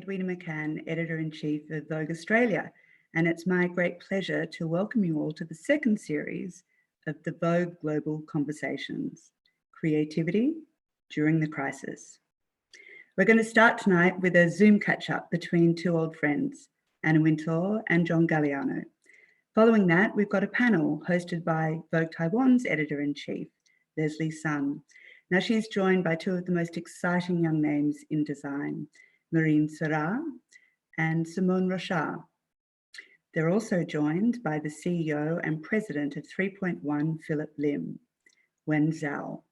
Edwina McCann, Editor-in-Chief of Vogue Australia, and it's my great pleasure to welcome you all to the second series of the Vogue Global Conversations, Creativity During the Crisis. We're going to start tonight with a Zoom catch-up between two old friends, Anna Wintour and John Galliano. Following that, we've got a panel hosted by Vogue Taiwan's Editor-in-Chief, Leslie Sun. Now, she's joined by two of the most exciting young names in design, Marine Serra and Simone Rochard. They're also joined by the CEO and President of 3.1 Philip Lim, Wen Zhao.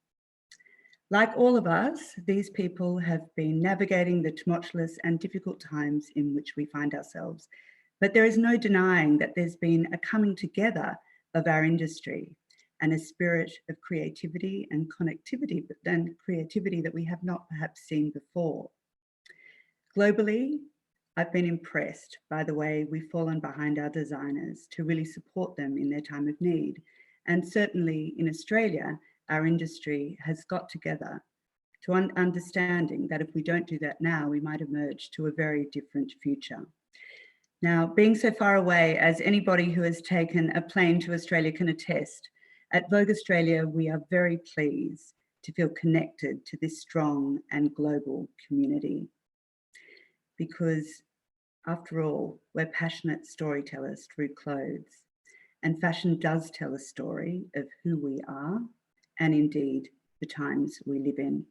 Like all of us, these people have been navigating the tumultuous and difficult times in which we find ourselves. But there is no denying that there's been a coming together of our industry and a spirit of creativity and connectivity, but then creativity that we have not perhaps seen before. Globally, I've been impressed by the way we've fallen behind our designers to really support them in their time of need. And certainly in Australia, our industry has got together to understanding that if we don't do that now, we might emerge to a very different future. Now, being so far away, as anybody who has taken a plane to Australia can attest, at Vogue Australia, we are very pleased to feel connected to this strong and global community. Because after all, we're passionate storytellers through clothes, and fashion does tell a story of who we are and indeed the times we live in.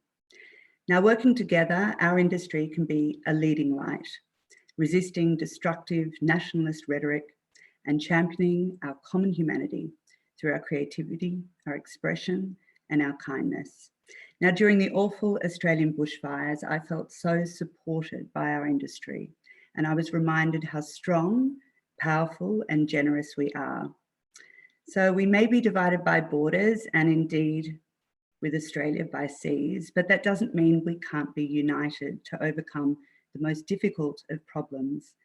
Now, working together, our industry can be a leading light, resisting destructive nationalist rhetoric and championing our common humanity through our creativity, our expression, and our kindness. Now, during the awful Australian bushfires, I felt so supported by our industry, and I was reminded how strong, powerful, and generous we are. So we may be divided by borders and indeed with Australia by seas, but that doesn't mean we can't be united to overcome the most difficult of problems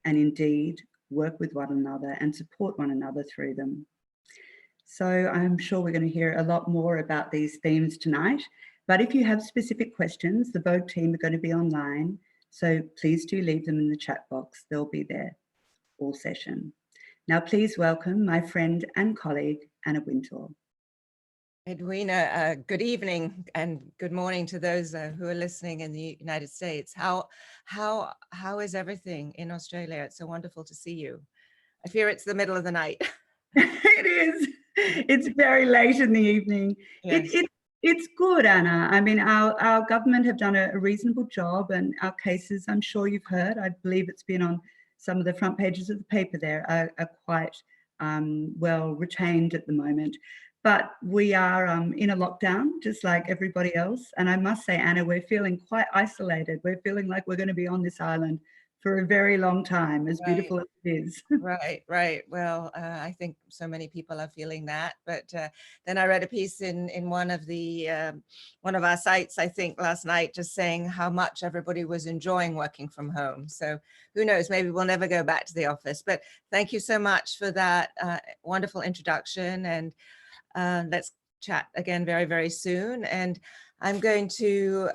and indeed work with one another and support one another through them. So I'm sure we're going to hear a lot more about these themes tonight, but if you have specific questions, the Vogue team are going to be online, so please do leave them in the chat box. They'll be there all session. Now, please welcome my friend and colleague, Anna Wintour. Edwina, good evening and good morning to those who are listening in the United States. How is everything in Australia? It's so wonderful to see you. I fear it's the middle of the night. It is. It's very late in the evening. Yes. It's good, Anna. I mean, our government have done a reasonable job, and our cases, I'm sure you've heard, I believe it's been on some of the front pages of the paper there, are quite well retained at the moment. But we are in a lockdown, just like everybody else. And I must say, Anna, we're feeling quite isolated. We're feeling like we're going to be on this island for a very long time, as beautiful as it is. Right. Well, I think so many people are feeling that. But then I read a piece in one of our sites, I think last night, just saying how much everybody was enjoying working from home. So who knows, maybe we'll never go back to the office. But thank you so much for that wonderful introduction. And let's chat again very, very soon. And I'm going to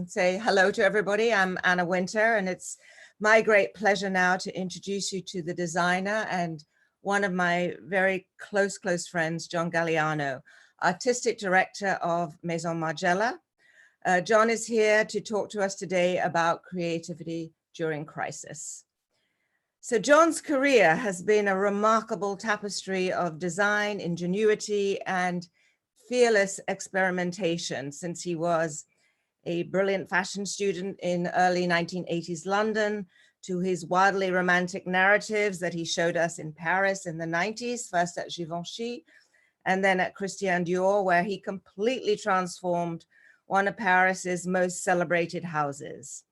say hello to everybody. I'm Anna Wintour, and it's my great pleasure now to introduce you to the designer and one of my very close friends, John Galliano, Artistic Director of Maison Margiela. John is here to talk to us today about creativity during crisis. So John's career has been a remarkable tapestry of design, ingenuity, and fearless experimentation since he was a brilliant fashion student in early 1980s London, to his wildly romantic narratives that he showed us in Paris in the 90s, first at Givenchy, and then at Christian Dior, where he completely transformed one of Paris's most celebrated houses.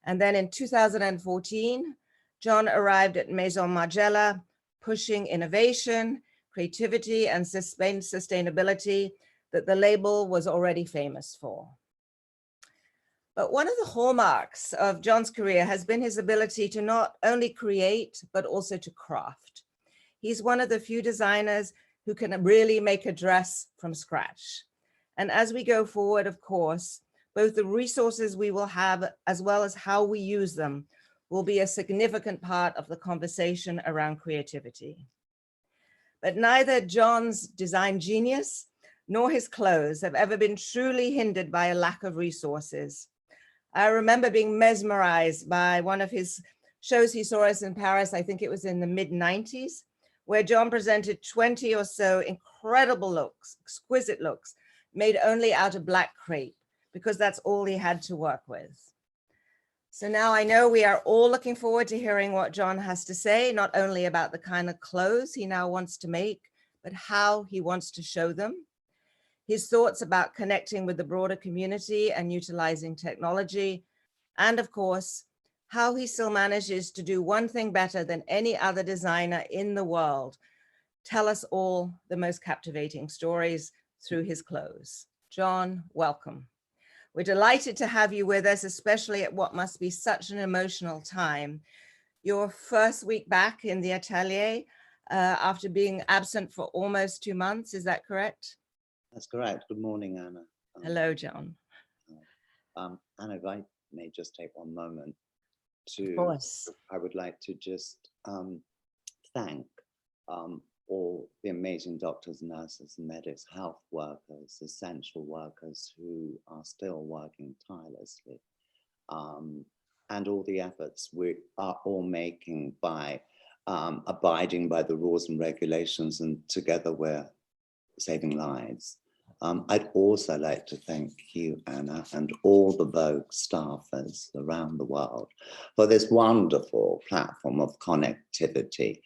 And then in 2014, John arrived at Maison Margiela, pushing innovation, creativity, and sustainability that the label was already famous for. But one of the hallmarks of John's career has been his ability to not only create, but also to craft. He's one of the few designers who can really make a dress from scratch. And as we go forward, of course, both the resources we will have as well as how we use them will be a significant part of the conversation around creativity. But neither John's design genius nor his clothes have ever been truly hindered by a lack of resources. I remember being mesmerized by one of his shows he saw us in Paris, I think it was in the mid-90s, where John presented 20 or so incredible looks, exquisite looks, made only out of black crepe, because that's all he had to work with. So now I know we are all looking forward to hearing what John has to say, not only about the kind of clothes he now wants to make, but how he wants to show them. His thoughts about connecting with the broader community and utilizing technology, and of course, how he still manages to do one thing better than any other designer in the world: tell us all the most captivating stories through his clothes. John, welcome. We're delighted to have you with us, especially at what must be such an emotional time. Your first week back in the atelier after being absent for almost 2 months, is that correct? That's correct. Good morning, Anna. Hello, John. Anna, if I may just take one moment to, Of course. I would like to just thank all the amazing doctors, nurses, medics, health workers, essential workers who are still working tirelessly, and all the efforts we are all making by abiding by the rules and regulations, and together we're saving lives. I'd also like to thank you, Anna, and all the Vogue staffers around the world for this wonderful platform of connectivity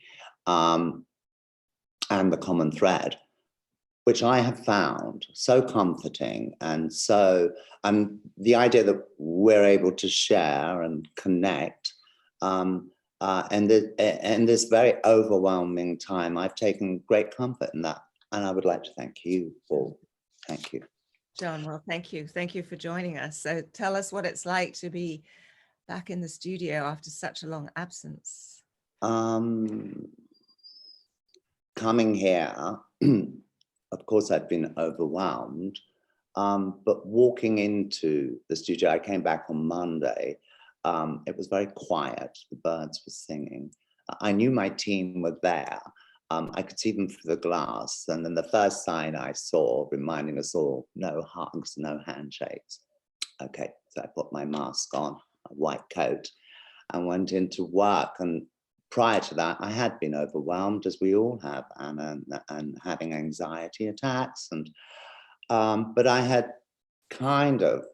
and the common thread, which I have found so comforting, and so the idea that we're able to share and connect in this very overwhelming time. I've taken great comfort in that, and I would like to thank you all. Thank you. John, well, thank you. Thank you for joining us. So tell us what it's like to be back in the studio after such a long absence. Coming here, of course, I've been overwhelmed, but walking into the studio, I came back on Monday. It was very quiet. The birds were singing. I knew my team were there. I could see them through the glass. And then the first sign I saw reminding us all, no hugs, no handshakes. Okay, so I put my mask on, a white coat, and went into work. And prior to that, I had been overwhelmed, as we all have, Anna, and having anxiety attacks. And but I had kind of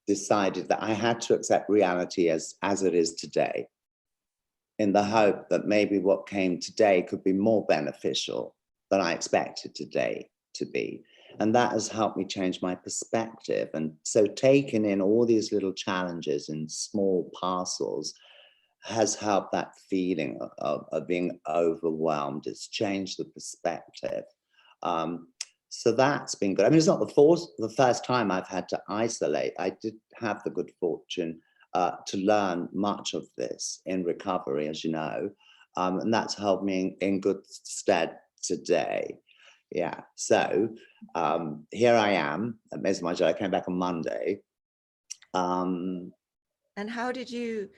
decided that I had to accept reality as it is today, in the hope that maybe what came today could be more beneficial than I expected today to be. And that has helped me change my perspective. And so taking in all these little challenges in small parcels has helped that feeling of being overwhelmed. It's changed the perspective. So that's been good. I mean, it's not the first time I've had to isolate. I did have the good fortune to learn much of this in recovery, as you know, and that's helped me in good stead today. Yeah, so here I am at Mesmaja. I came back on Monday. And how did you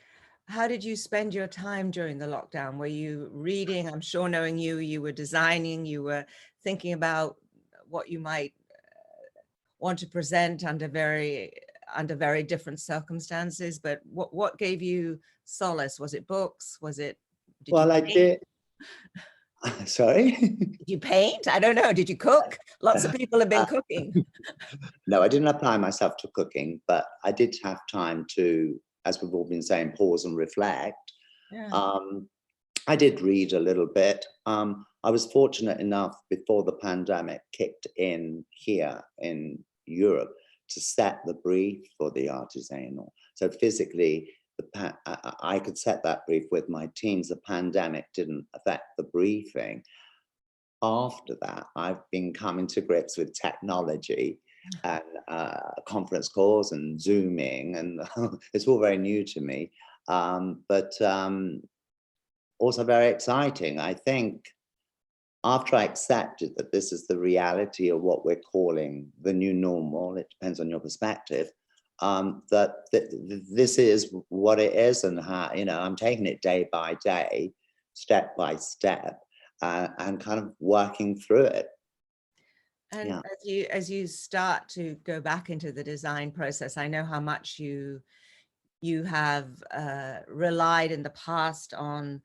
spend your time during the lockdown? Were you reading? I'm sure, knowing you were designing, you were thinking about what you might want to present under very different circumstances, but what gave you solace? Was it books? Was it? Well, I did. Sorry? Did you paint? I don't know. Did you cook? Lots of people have been cooking. No, I didn't apply myself to cooking, but I did have time to, as we've all been saying, pause and reflect. Yeah. I did read a little bit. I was fortunate enough before the pandemic kicked in here in Europe to set the brief for the artisanal. So physically, I could set that brief with my teams. The pandemic didn't affect the briefing. After that, I've been coming to grips with technology and conference calls and Zooming, and it's all very new to me, but also very exciting. I think after I accepted that this is the reality of what we're calling the new normal, it depends on your perspective, this is what it is, and how, you know, I'm taking it day by day, step by step, and kind of working through it. And Yeah. as you start to go back into the design process, I know how much you have relied in the past on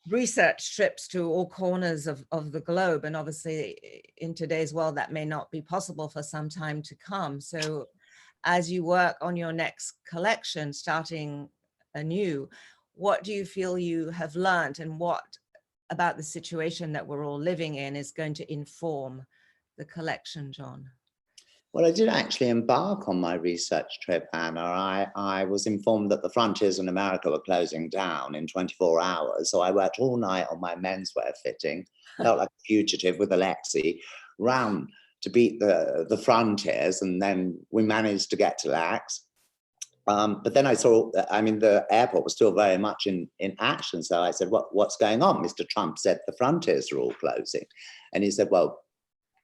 research trips to all corners of the globe. And obviously in today's world, that may not be possible for some time to come. So as you work on your next collection, starting anew, what do you feel you have learned, and what about the situation that we're all living in is going to inform the collection, John? Well, I did actually embark on my research trip, Anna. I was informed that the frontiers in America were closing down in 24 hours. So I worked all night on my menswear fitting, felt like a fugitive with Alexi, ran to beat the frontiers, and then we managed to get to Lax. But then I saw, I mean, the airport was still very much in action. So I said, what's going on? Mr. Trump said the frontiers are all closing. And he said, well,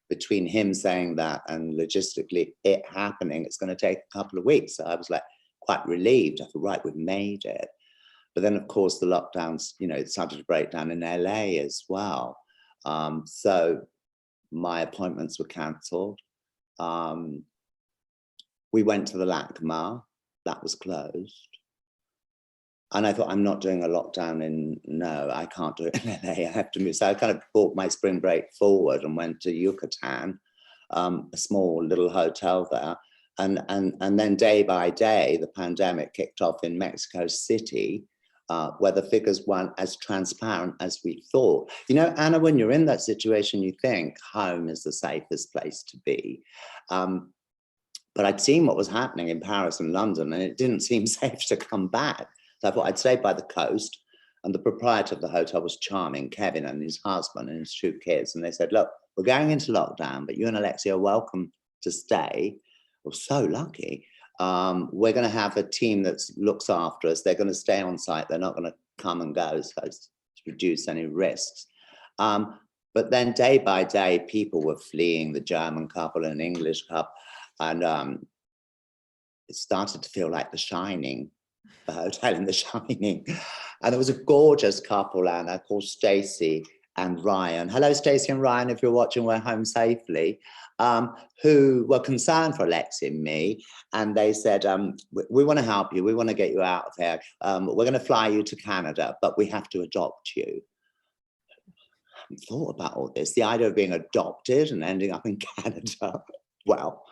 between him saying that and logistically it happening, it's going to take a couple of weeks. So I was like quite relieved. I thought, right, we've made it. But then, of course, the lockdowns, you know, it started to break down in LA as well. So my appointments were cancelled. We went to the LACMA. That was closed. And I thought, I'm not doing a lockdown no, I can't do it in LA, I have to move. So I kind of brought my spring break forward and went to Yucatan, a small little hotel there. And then day by day, the pandemic kicked off in Mexico City, where the figures weren't as transparent as we thought. You know, Anna, when you're in that situation, you think home is the safest place to be. But I'd seen what was happening in Paris and London, and it didn't seem safe to come back. So I thought I'd stay by the coast, and the proprietor of the hotel was charming, Kevin, and his husband and his 2 kids. And they said, look, we're going into lockdown, but you and Alexia are welcome to stay. We're so lucky. We're going to have a team that looks after us. They're going to stay on site. They're not going to come and go, so as to reduce any risks. But then day by day, people were fleeing, the German couple and English couple. And it started to feel like The Shining, the hotel in The Shining. And there was a gorgeous couple, Anna, called Stacey and Ryan. Hello, Stacey and Ryan, if you're watching, we're home safely, who were concerned for Alexi and me. And they said, we want to help you. We want to get you out of here. We're going to fly you to Canada, but we have to adopt you. I haven't thought about all this. The idea of being adopted and ending up in Canada. Well,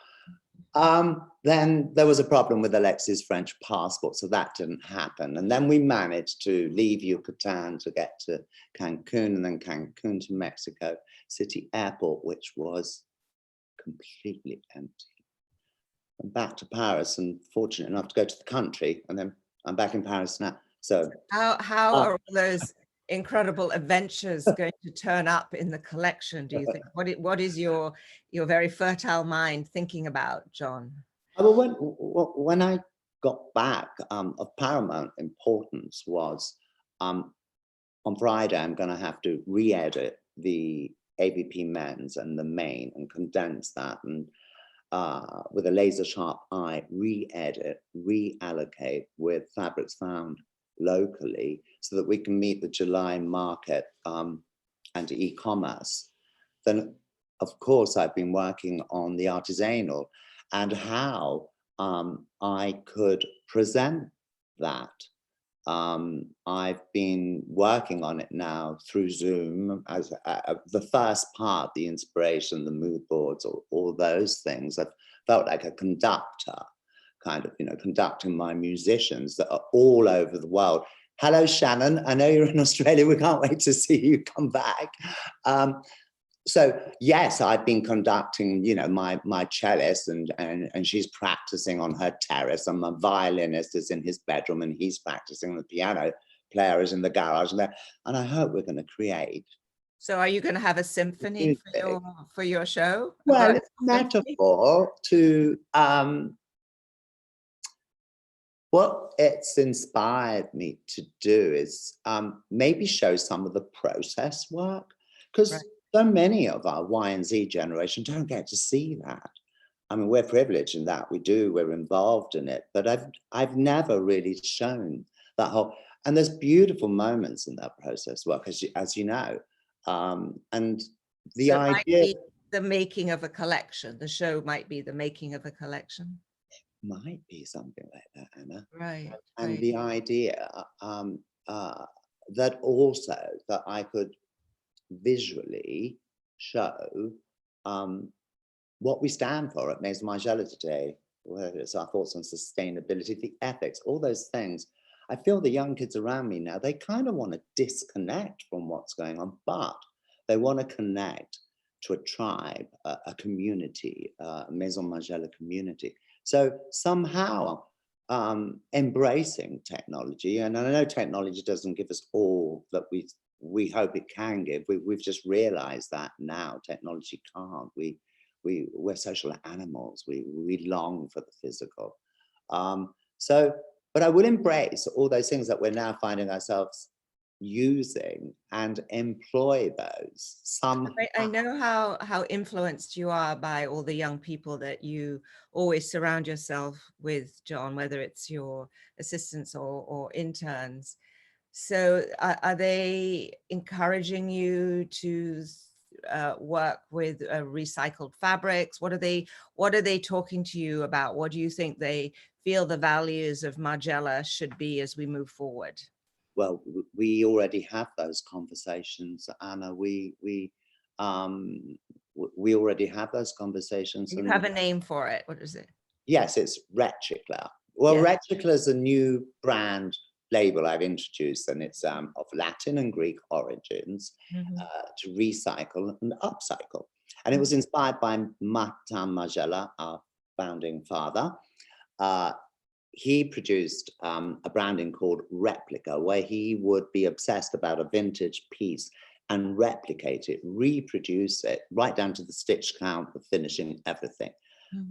then there was a problem with Alexi's French passport, so that didn't happen. And then we managed to leave Yucatan to get to Cancun, and then Cancun to Mexico City Airport, which was completely empty. I'm back to Paris and fortunate enough to go to the country, and then I'm back in Paris now. So how are all those incredible adventures going to turn up in the collection, do you think? What is your very fertile mind thinking about, John? When I got back, of paramount importance was on Friday, I'm going to have to re-edit the AVP men's and the main and condense that, and with a laser sharp eye, re-edit, reallocate with fabrics found locally so that we can meet the July market and e-commerce. Then, of course, I've been working on the artisanal and how I could present that. I've been working on it now through Zoom as the first part, the inspiration, the mood boards, all those things. I've felt like a conductor, kind of, you know, conducting my musicians that are all over the world. Hello, Shannon. I know you're in Australia. We can't wait to see you come back. So yes, I've been conducting, you know, my cellist and she's practicing on her terrace, and my violinist is in his bedroom and he's practicing. The piano player is in the garage, and I hope we're going to create. So are you going to have a symphony for your show? Well, it's a metaphor to what it's inspired me to do is maybe show some of the process work, because so many of our Y and Z generation don't get to see that. I mean, we're privileged in that we're involved in it, but I've never really shown that whole, and there's beautiful moments in that process work, as you know. And the So it might idea be the making of a collection. The show might be the making of a collection. might be something like that, Anna. Right. And Right. the idea that also that I could visually show what we stand for at Maison Margiela today, whether it's our thoughts on sustainability, the ethics, all those things. I feel the young kids around me now, they kind of want to disconnect from what's going on, but they want to connect to a tribe, a community, a Maison Margiela community. So somehow embracing technology, and I know technology doesn't give us all that we hope it can give. We've just realized that now technology can't. We're social animals. We long for the physical. But I will embrace all those things that we're now finding ourselves using and employ those somehow. I know how influenced you are by all the young people that you always surround yourself with, John, whether it's your assistants or interns. So are they encouraging you to work with recycled fabrics? What are they talking to you about? What do you think they feel the values of Margiela should be as we move forward? Well, we already have those conversations, Anna. We already have those conversations. You And have a name for it. What is it? yes, it's Reticler. Well, Yeah. Reticler is a new brand label I've introduced, and it's of Latin and Greek origins, to recycle and upcycle. And it was inspired by Martin Margiela, our founding father. He produced a branding called Replica, where he would be obsessed about a vintage piece and replicate it, reproduce it, right down to the stitch count, the finishing, everything.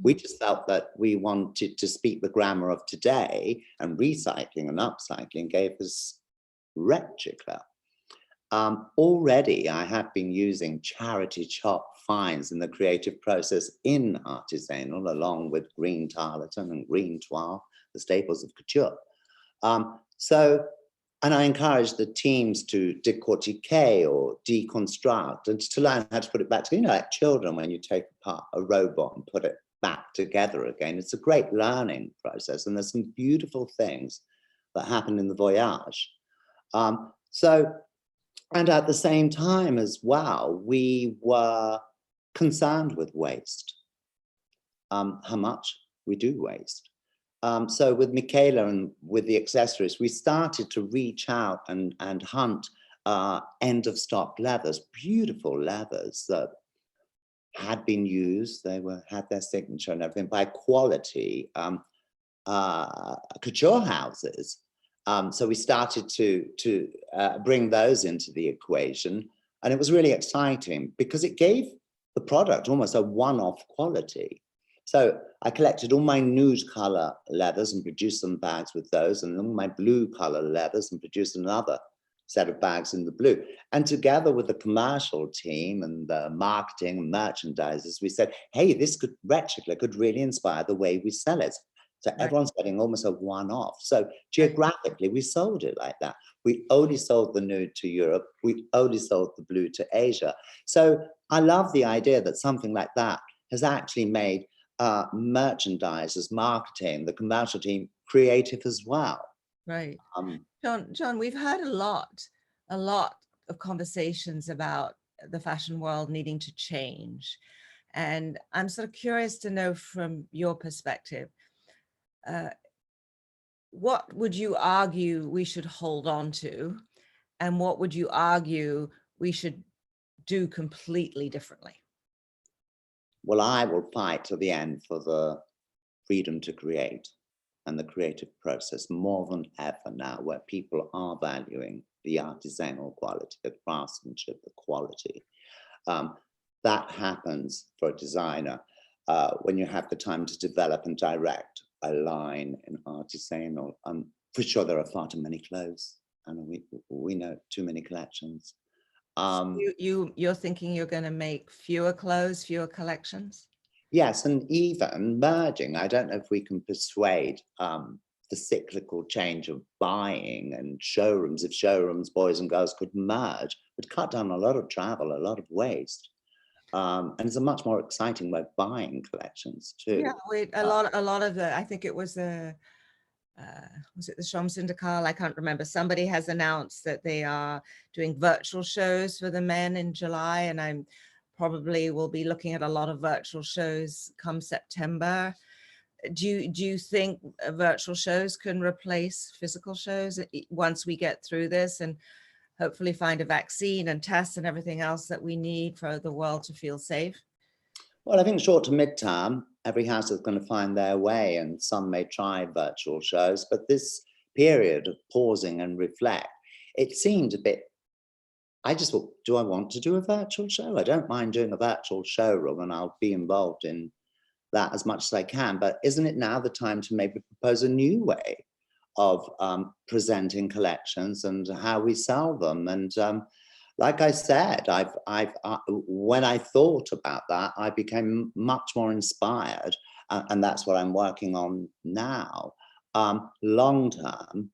We just felt that we wanted to speak the grammar of today, and recycling and upcycling gave us Reticler. Already I have been using charity chop finds in the creative process in artisanal, along with green tarlatan and green toile, the staples of couture. And I encourage the teams to décortiquer or deconstruct and to learn how to put it back together. You know, like children, when you take apart a robot and put it back together again, it's a great learning process. And there's some beautiful things that happen in the voyage. And at the same time as well, we were concerned with waste, how much we do waste. So with Michaela and with the accessories, we started to reach out and hunt end of stock leathers, beautiful leathers that had been used. They had their signature and everything by quality couture houses. So we started to bring those into the equation, and it was really exciting because it gave the product almost a one-off quality. So I collected all my nude color leathers and produced some bags with those, and all my blue color leathers and produced another set of bags in the blue. And together with the commercial team and the marketing and merchandisers, we said, hey, this Reticler could really inspire the way we sell it. So everyone's getting almost a one-off. So geographically, we sold it like that. We only sold the nude to Europe. We only sold the blue to Asia. So I love the idea that something like that has actually made merchandisers, marketing, the commercial team creative as well. Right. John, we've heard a lot of conversations about the fashion world needing to change. And I'm sort of curious to know from your perspective, what would you argue we should hold on to? And what would you argue we should do completely differently? Well, I will fight to the end for the freedom to create and the creative process more than ever now, where people are valuing the artisanal quality, the craftsmanship, the quality. That happens for a designer when you have the time to develop and direct a line in artisanal. For sure, there are far too many clothes, and we know too many collections. You're thinking you're going to make fewer clothes, fewer collections? Yes, and even merging. I don't know if we can persuade the cyclical change of buying and showrooms. If showrooms, boys and girls, could merge, would cut down a lot of travel, a lot of waste. And it's a much more exciting way of buying collections too. Yeah, a lot of the, I think it was the, was it the Shom Syndicale? I can't remember. Somebody has announced that they are doing virtual shows for the men in July, and I'm probably will be looking at a lot of virtual shows come September. Do you think virtual shows can replace physical shows once we get through this and hopefully find a vaccine and tests and everything else that we need for the world to feel safe? Well, I think short to mid-term, every house is going to find their way, and some may try virtual shows, but this period of pausing and reflect, it seemed a bit, I just thought, do I want to do a virtual show? I don't mind doing a virtual showroom, and I'll be involved in that as much as I can, but isn't it now the time to maybe propose a new way of presenting collections and how we sell them? And like I said, when I thought about that, I became much more inspired, and that's what I'm working on now. Long term,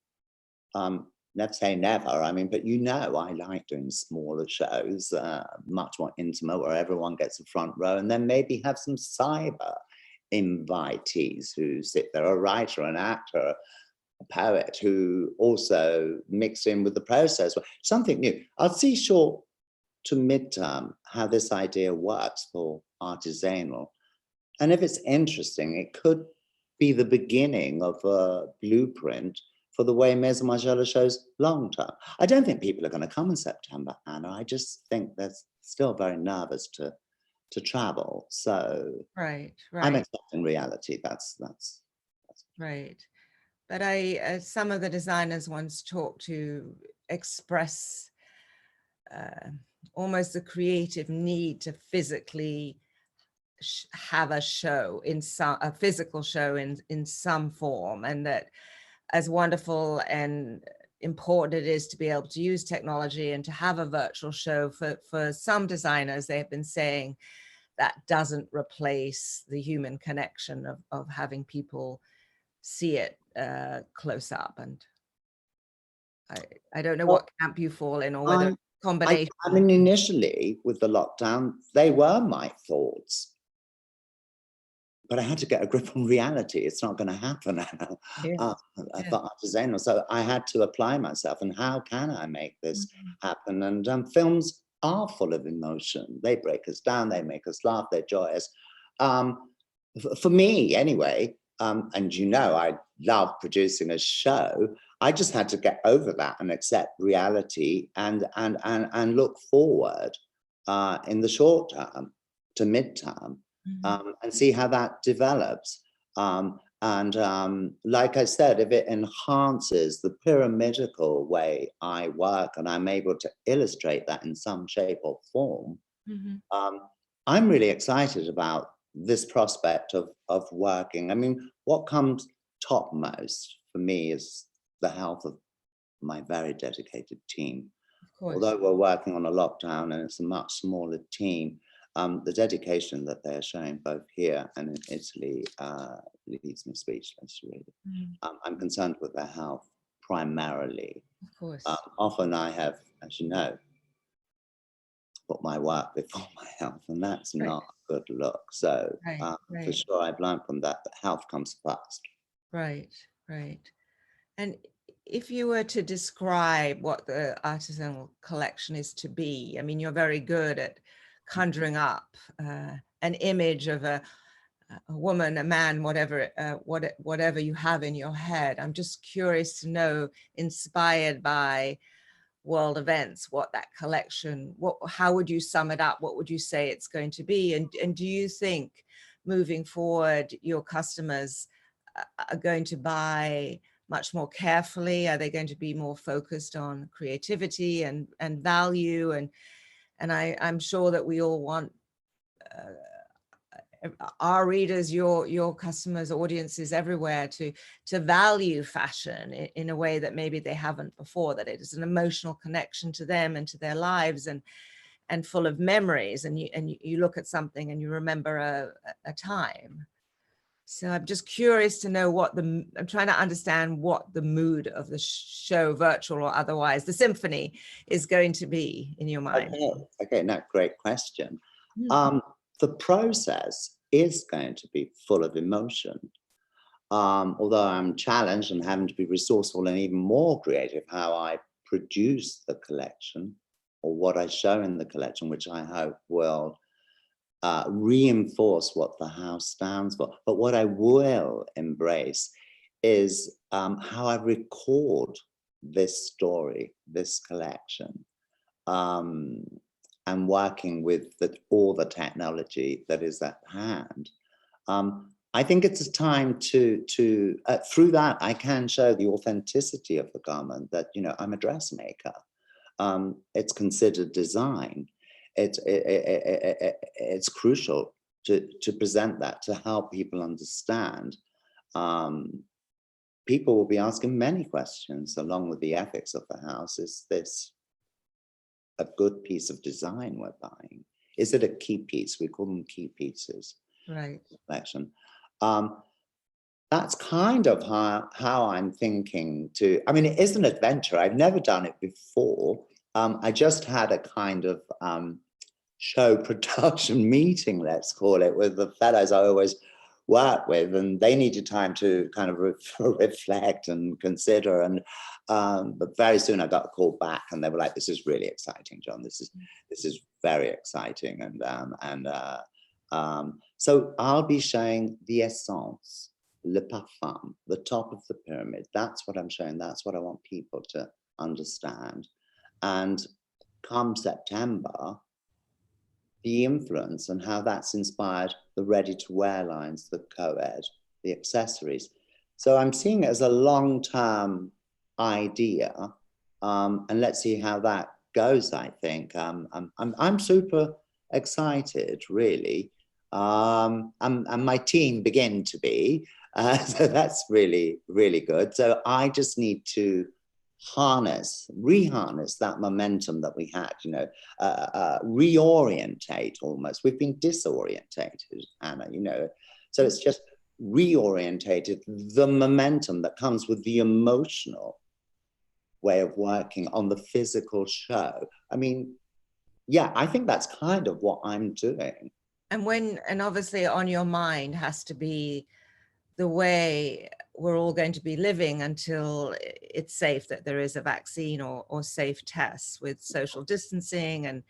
never say never. I mean, but I like doing smaller shows, much more intimate, where everyone gets a front row, and then maybe have some cyber invitees who sit there, a writer, an actor, a poet, who also mix in with the process. Something new. I'll see short to midterm how this idea works for artisanal. And if it's interesting, it could be the beginning of a blueprint for the way Maison Margiela shows long term. I don't think people are going to come in September, Anna. I just think they're still very nervous to travel. So Right. I'm expecting reality. That's right. But some of the designers once talked to express almost the creative need to physically have a show a physical show in some form, and that as wonderful and important it is to be able to use technology and to have a virtual show, for some designers, they have been saying that doesn't replace the human connection of having people see it close up. And I don't know what camp you fall in, or whether combination. I mean, initially with the lockdown, they were my thoughts, but I had to get a grip on reality. It's not going to happen. I thought artisanal, so I had to apply myself. And how can I make this happen? And films are full of emotion. They break us down. They make us laugh. They're joyous. For me, anyway. And I love producing a show. I just had to get over that and accept reality and look forward in the short term to mid-term, and see how that develops. Like I said, if it enhances the pyramidal way I work and I'm able to illustrate that in some shape or form, I'm really excited about this prospect of working. I mean, what comes topmost for me is the health of my very dedicated team. Although we're working on a lockdown and it's a much smaller team, the dedication that they're showing both here and in Italy leaves me speechless, really. I'm concerned with their health primarily. Of course. Often I have, as you know, put my work before my health, and that's not a good look. So for sure, I've learned from that health comes first. Right. And if you were to describe what the artisanal collection is to be, I mean, you're very good at conjuring up an image of a woman, a man, whatever you have in your head. I'm just curious to know, inspired by world events, what that collection, how would you sum it up? What would you say it's going to be? And do you think moving forward, your customers are going to buy much more carefully? Are they going to be more focused on creativity and value? And I'm sure that we all want our readers, your customers, audiences everywhere to value fashion in a way that maybe they haven't before, that it is an emotional connection to them and to their lives. And and full of memories, and you look at something and you remember a time. So I'm just curious to know I'm trying to understand what the mood of the show, virtual or otherwise, the symphony, is going to be in your mind. Okay, no, great question. The process is going to be full of emotion. Although I'm challenged and having to be resourceful and even more creative how I produce the collection or what I show in the collection, which I hope will reinforce what the house stands for. But what I will embrace is how I record this story, this collection, and working with all the technology that is at hand. I think it's a time to through that, I can show the authenticity of the garment, that, you know, I'm a dressmaker. It's considered design. It's crucial to present that, to help people understand. People will be asking many questions along with the ethics of the house. Is this a good piece of design we're buying? Is it a key piece? We call them key pieces. Right. Collection. That's kind of how I'm thinking to, I mean, it is an adventure. I've never done it before. I just had a kind of show production meeting, let's call it, with the fellows I always work with, and they needed time to kind of reflect and consider. And but very soon I got a call back, and they were like, "This is really exciting, John. This is very exciting." And so I'll be showing the essence, le parfum, the top of the pyramid. That's what I'm showing. That's what I want people to understand. And come September, the influence and how that's inspired the ready-to-wear lines, the co-ed, the accessories. So I'm seeing it as a long-term idea, and let's see how that goes. I think I'm super excited, really, and my team begin to be. So that's really, really good. So I just need to reharness that momentum that we had, you know, reorientate almost. We've been disorientated, Anna, you know, so it's just reorientated the momentum that comes with the emotional way of working on the physical show. I mean, yeah, I think that's kind of what I'm doing. And obviously on your mind has to be the way we're all going to be living until it's safe, that there is a vaccine or safe tests, with social distancing and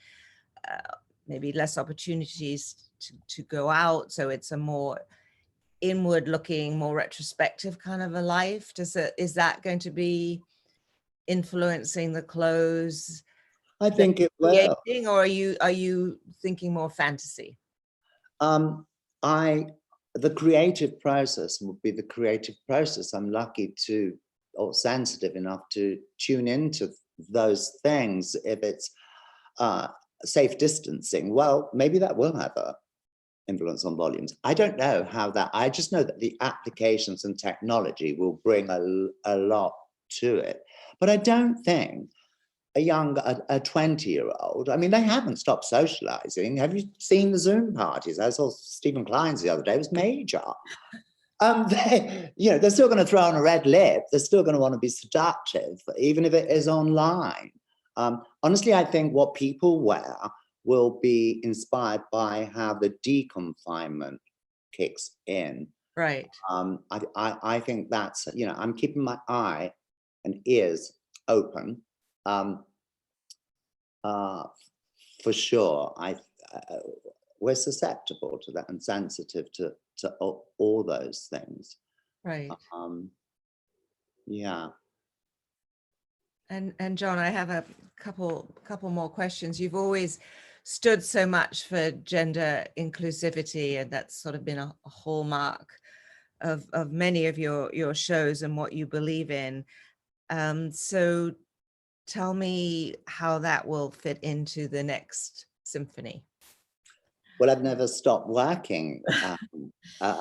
maybe less opportunities to go out. So it's a more inward looking, more retrospective kind of a life. Is that going to be influencing the clothes? I think it will. Or are you thinking more fantasy? The creative process would be the creative process. I'm lucky to, or sensitive enough to tune into those things. If it's safe distancing, well, maybe that will have an influence on volumes. I don't know how that, I just know that the applications and technology will bring a lot to it. But I don't think a 20-year-old, I mean, they haven't stopped socializing. Have you seen the Zoom parties? I saw Stephen Klein's the other day. It was major. They're still going to throw on a red lip. They're still going to want to be seductive, even if it is online. Honestly, I think what people wear will be inspired by how the deconfinement kicks in. Right. I think that's, you know, I'm keeping my eye and ears open. For sure, we're susceptible to that and sensitive to all those things. Right. Yeah. And John, I have a couple more questions. You've always stood so much for gender inclusivity, and that's sort of been a hallmark of many of your shows and what you believe in. So tell me how that will fit into the next symphony. Well, I've never stopped working. I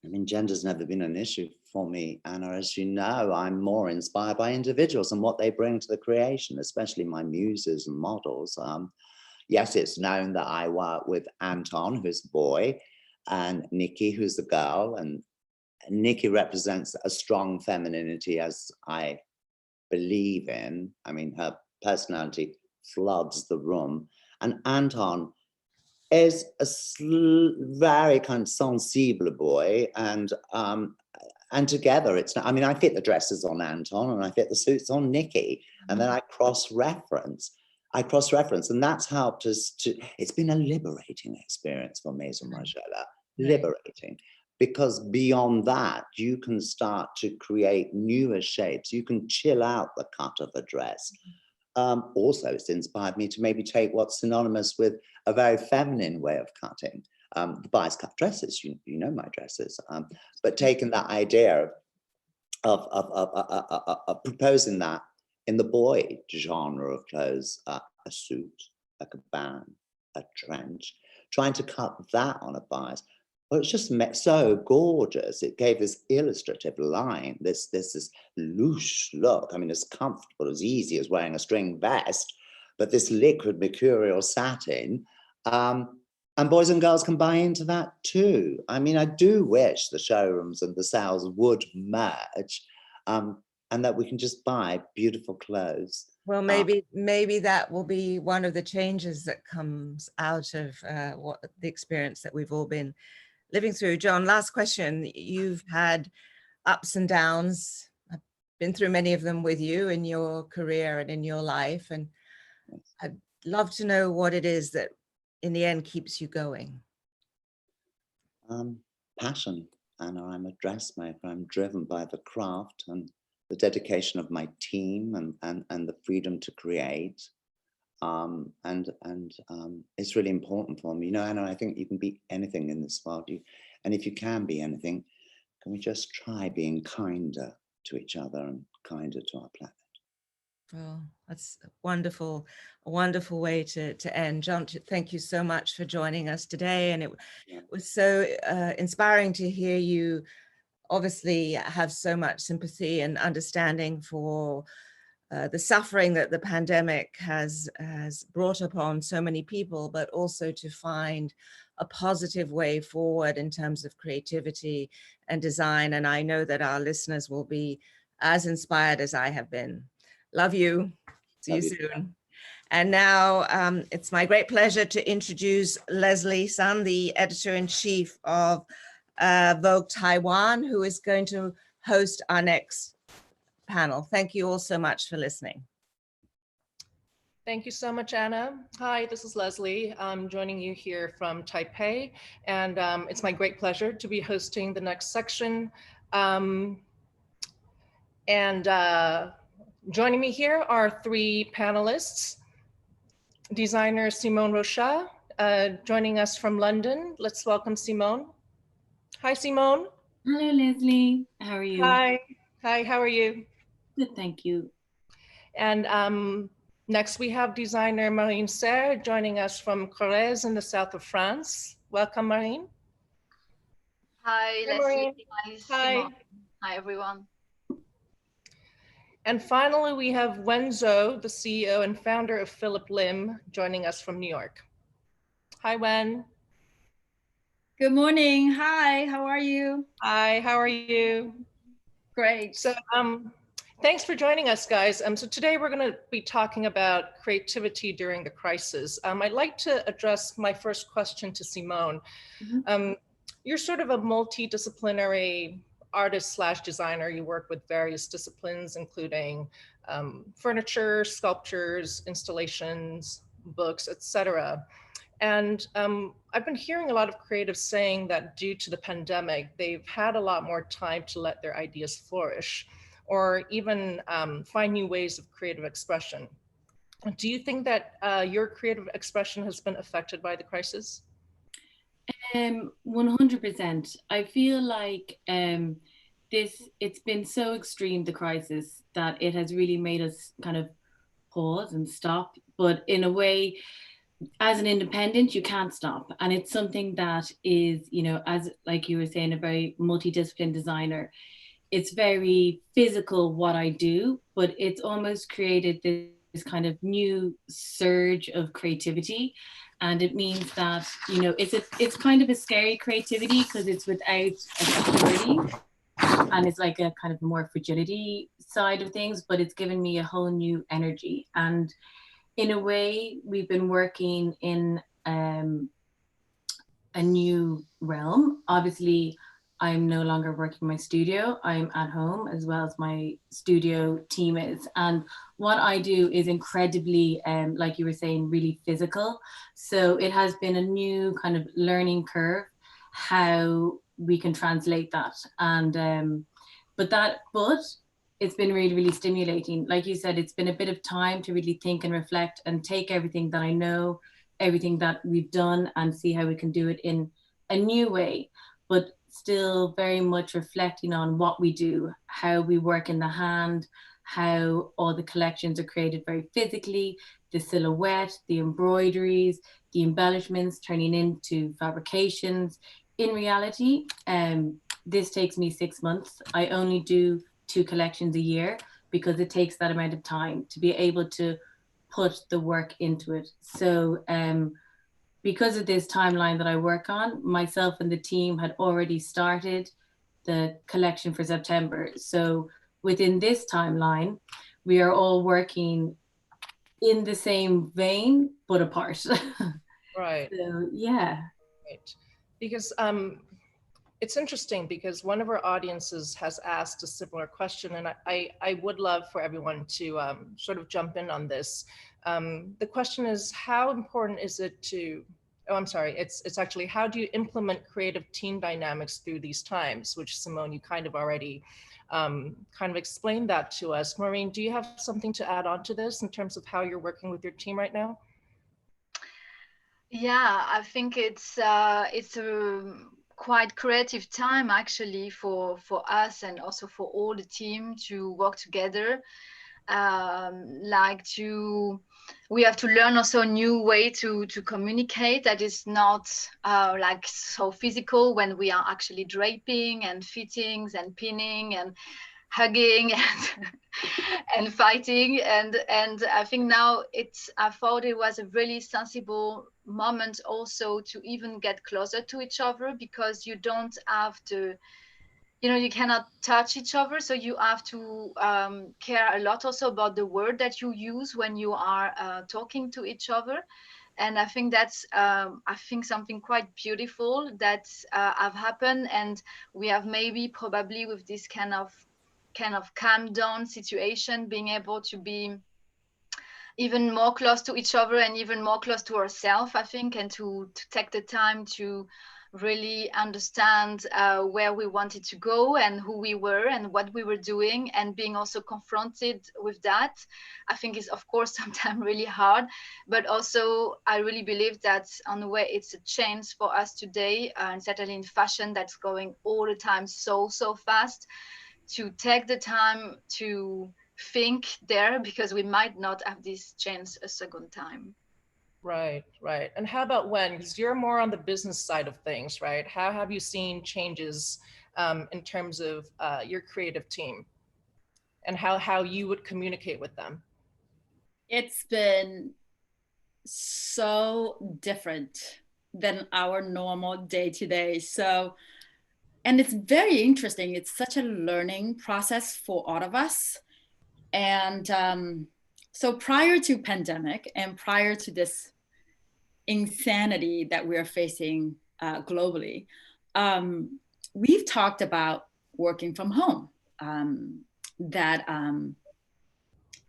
mean, gender's never been an issue for me, Anna. As you know, I'm more inspired by individuals and what they bring to the creation, especially my muses and models. Yes, it's known that I work with Anton, who's a boy, and Nikki, who's the girl. And Nikki represents a strong femininity, as I believe in. I mean, her personality floods the room. And Anton is a very kind of sensible boy, and together it's not, I mean, I fit the dresses on Anton and I fit the suits on Nikki, and then I cross-reference, and that's helped us to, it's been a liberating experience for me, Margiela, liberating, because beyond that, you can start to create newer shapes. You can chill out the cut of a dress. Also, it's inspired me to maybe take what's synonymous with a very feminine way of cutting, the bias cut dresses, you know my dresses, but taking that idea of proposing that in the boy genre of clothes, a suit, a caban, a trench, trying to cut that on a bias. Well, it's just so gorgeous. It gave this illustrative line, this loose look. I mean, as comfortable, as easy as wearing a string vest, but this liquid mercurial satin. And boys and girls can buy into that too. I mean, I do wish the showrooms and the sales would merge, and that we can just buy beautiful clothes. Well, maybe that will be one of the changes that comes out of what the experience that we've all been living through. John, last question. You've had ups and downs. I've been through many of them with you in your career and in your life. And I'd love to know what it is that in the end keeps you going. Passion, Anna. I'm a dressmaker. I'm driven by the craft and the dedication of my team and the freedom to create. It's really important for me. You know, Anna, I think you can be anything in this world. And if you can be anything, can we just try being kinder to each other and kinder to our planet? Well, that's a wonderful way to end. John, thank you so much for joining us today. And it was so inspiring to hear you obviously have so much sympathy and understanding for the suffering that the pandemic has brought upon so many people, but also to find a positive way forward in terms of creativity and design. And I know that our listeners will be as inspired as I have been. Love you. See you soon. And now it's my great pleasure to introduce Leslie Sun, the editor-in-chief of Vogue Taiwan, who is going to host our next panel. Thank you all so much for listening. Thank you so much, Anna. Hi, this is Leslie. I'm joining you here from Taipei, and it's my great pleasure to be hosting the next section. Joining me here are three panelists. Designer Simone Rocha, joining us from London. Let's welcome Simone. Hi, Simone. Hello, Leslie. How are you? Hi, how are you? Good, thank you. And next we have designer Marine Serre joining us from Corrèze in the south of France. Welcome, Marine. Hi, Leslie. Marine. Hi. Hi, everyone. And finally, we have Wen Zhou, the CEO and founder of Philip Lim, joining us from New York. Hi, Wen. Good morning. Hi, how are you? Hi, how are you? Great. So thanks for joining us, guys. So today we're going to be talking about creativity during the crisis. I'd like to address my first question to Simone. Mm-hmm. You're sort of a multidisciplinary artist/designer. You work with various disciplines, including furniture, sculptures, installations, books, etc. And I've been hearing a lot of creatives saying that due to the pandemic, they've had a lot more time to let their ideas flourish, or even find new ways of creative expression. Do you think that your creative expression has been affected by the crisis? 100%. I feel like it's been so extreme, the crisis, that it has really made us kind of pause and stop. But in a way, as an independent, you can't stop. And it's something that is, you know, as like you were saying, a very multidisciplinary designer, it's very physical what I do, but it's almost created this kind of new surge of creativity. And it means that, you know, it's kind of a scary creativity because it's without a security, and it's like a kind of more fragility side of things, but it's given me a whole new energy. And in a way, we've been working in a new realm. Obviously, I'm no longer working in my studio. I'm at home, as well as my studio team is. And what I do is incredibly, like you were saying, really physical. So it has been a new kind of learning curve, how we can translate that. And but it's been really, really stimulating. Like you said, it's been a bit of time to really think and reflect and take everything that I know, everything that we've done, and see how we can do it in a new way, but still very much reflecting on what we do, how we work in the hand, how all the collections are created very physically, the silhouette, the embroideries, the embellishments turning into fabrications. In reality, this takes me 6 months. I only do 2 collections a year because it takes that amount of time to be able to put the work into it. So because of this timeline that I work on, myself and the team had already started the collection for September. So within this timeline, we are all working in the same vein, but apart. Right. So, yeah. Right. Because it's interesting because one of our audiences has asked a similar question, and I would love for everyone to sort of jump in on this. The question is, how important is it to, oh, I'm sorry, it's actually, how do you implement creative team dynamics through these times, which Simone, you kind of already kind of explained that to us. Maureen, do you have something to add on to this in terms of how you're working with your team right now? Yeah, I think it's a quite creative time actually for us and also for all the team to work together. We have to learn also a new way to communicate that is not like so physical, when we are actually draping and fittings and pinning and hugging and fighting, and I think now I thought it was a really sensible moment also to even get closer to each other, because you don't have to, you cannot touch each other, so you have to care a lot also about the word that you use when you are talking to each other. And I think that's something quite beautiful that have happened, and we have maybe probably with this kind of calm down situation, being able to be even more close to each other and even more close to ourselves, I think, and to take the time to really understand where we wanted to go and who we were and what we were doing, and being also confronted with that, I think is of course sometimes really hard, but also I really believe that on the way it's a chance for us today, and certainly in fashion that's going all the time so fast, to take the time to think there, because we might not have this chance a second time. Right, right. And how about when, because you're more on the business side of things, right? How have you seen changes in terms of your creative team and how you would communicate with them? It's been so different than our normal day to day. So, and it's very interesting. It's such a learning process for all of us. And so prior to pandemic and prior to this insanity that we're facing globally, we've talked about working from home.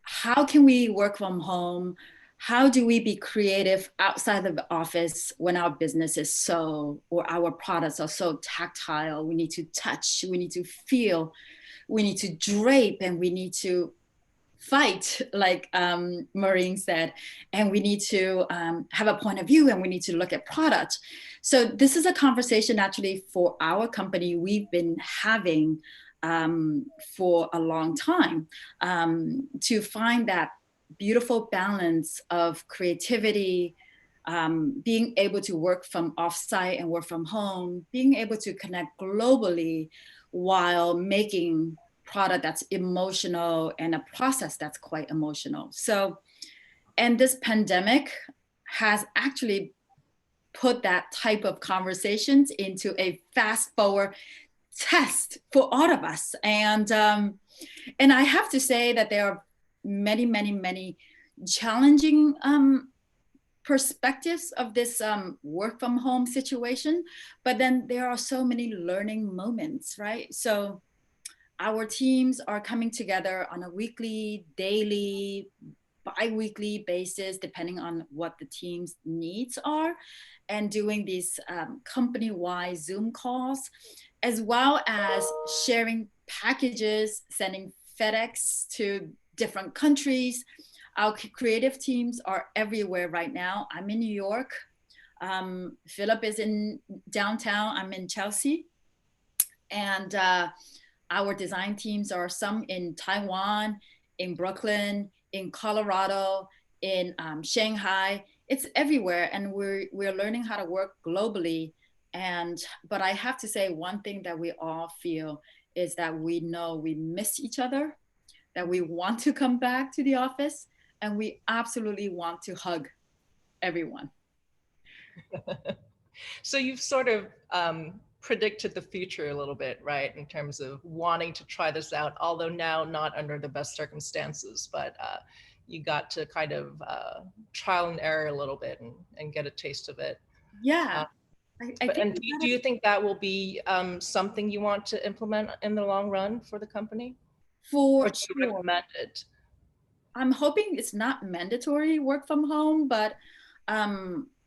How can we work from home? How do we be creative outside of the office when our business is or our products are so tactile? We need to touch, we need to feel, we need to drape, and we need to fight, like Maureen said, and we need to have a point of view, and we need to look at product. So this is a conversation actually for our company we've been having for a long time, to find that beautiful balance of creativity, being able to work from offsite and work from home, being able to connect globally while making product that's emotional and a process that's quite emotional. So, and this pandemic has actually put that type of conversations into a fast forward test for all of us. And I have to say that there are many, many, many challenging perspectives of this work from home situation, but then there are so many learning moments, right? So our teams are coming together on a weekly, daily, bi-weekly basis, depending on what the team's needs are, and doing these company-wide Zoom calls, as well as sharing packages, sending FedEx to different countries. Our creative teams are everywhere right now. I'm in New York. Philip is in downtown. I'm in Chelsea. And our design teams are some in Taiwan, in Brooklyn, in Colorado, in Shanghai. It's everywhere, and we're learning how to work globally. But I have to say, one thing that we all feel is that we know we miss each other, that we want to come back to the office, and we absolutely want to hug everyone. So you've sort of predicted the future a little bit, right? In terms of wanting to try this out, although now not under the best circumstances, but you got to kind of trial and error a little bit and get a taste of it. Yeah. And do you think that will be something you want to implement in the long run for the company? For or do you recommend it? I'm hoping it's not mandatory work from home, but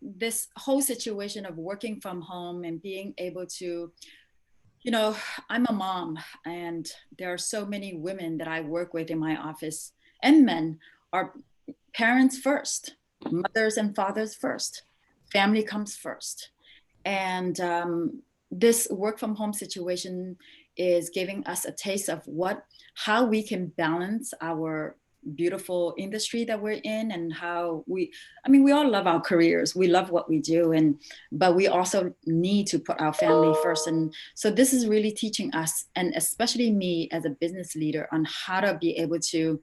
this whole situation of working from home and being able to, you know, I'm a mom, and there are so many women that I work with in my office, and men are parents first, mothers and fathers first, family comes first. And this work from home situation is giving us a taste of how we can balance our beautiful industry that we're in, and how we all love our careers, we love what we do, but we also need to put our family first. And so this is really teaching us, and especially me as a business leader, on how to be able to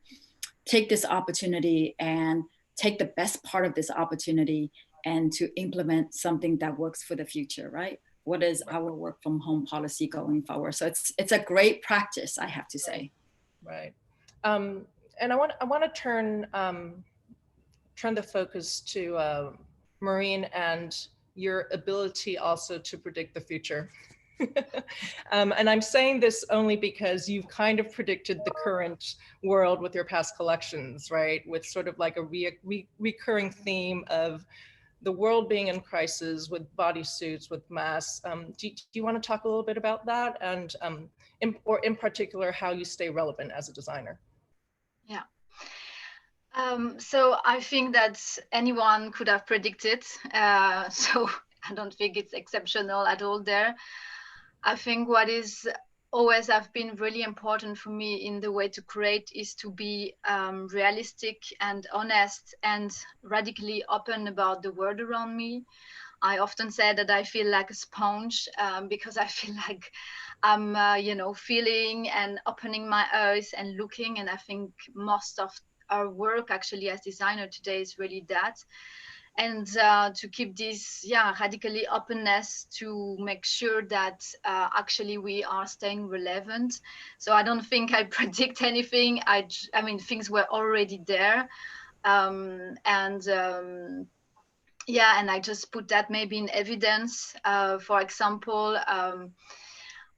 take this opportunity and take the best part of this opportunity and to implement something that works for the future, right? What is our work from home policy going forward? So it's a great practice, I have to say. Right. And I want to turn the focus to Maureen and your ability also to predict the future. And I'm saying this only because you've kind of predicted the current world with your past collections, right? With sort of like a recurring theme of the world being in crisis, with bodysuits, with masks. Do you want to talk a little bit about that, and in particular, how you stay relevant as a designer? Yeah. So I think that anyone could have predicted. So I don't think it's exceptional at all there. I think what is always have been really important for me in the way to create is to be realistic and honest and radically open about the world around me. I often say that I feel like a sponge because I feel like I'm, feeling and opening my eyes and looking. And I think most of our work actually as designer today is really that. And to keep this, radically openness to make sure that actually we are staying relevant. So I don't think I predict anything. I mean, things were already there. And I just put that maybe in evidence. For example,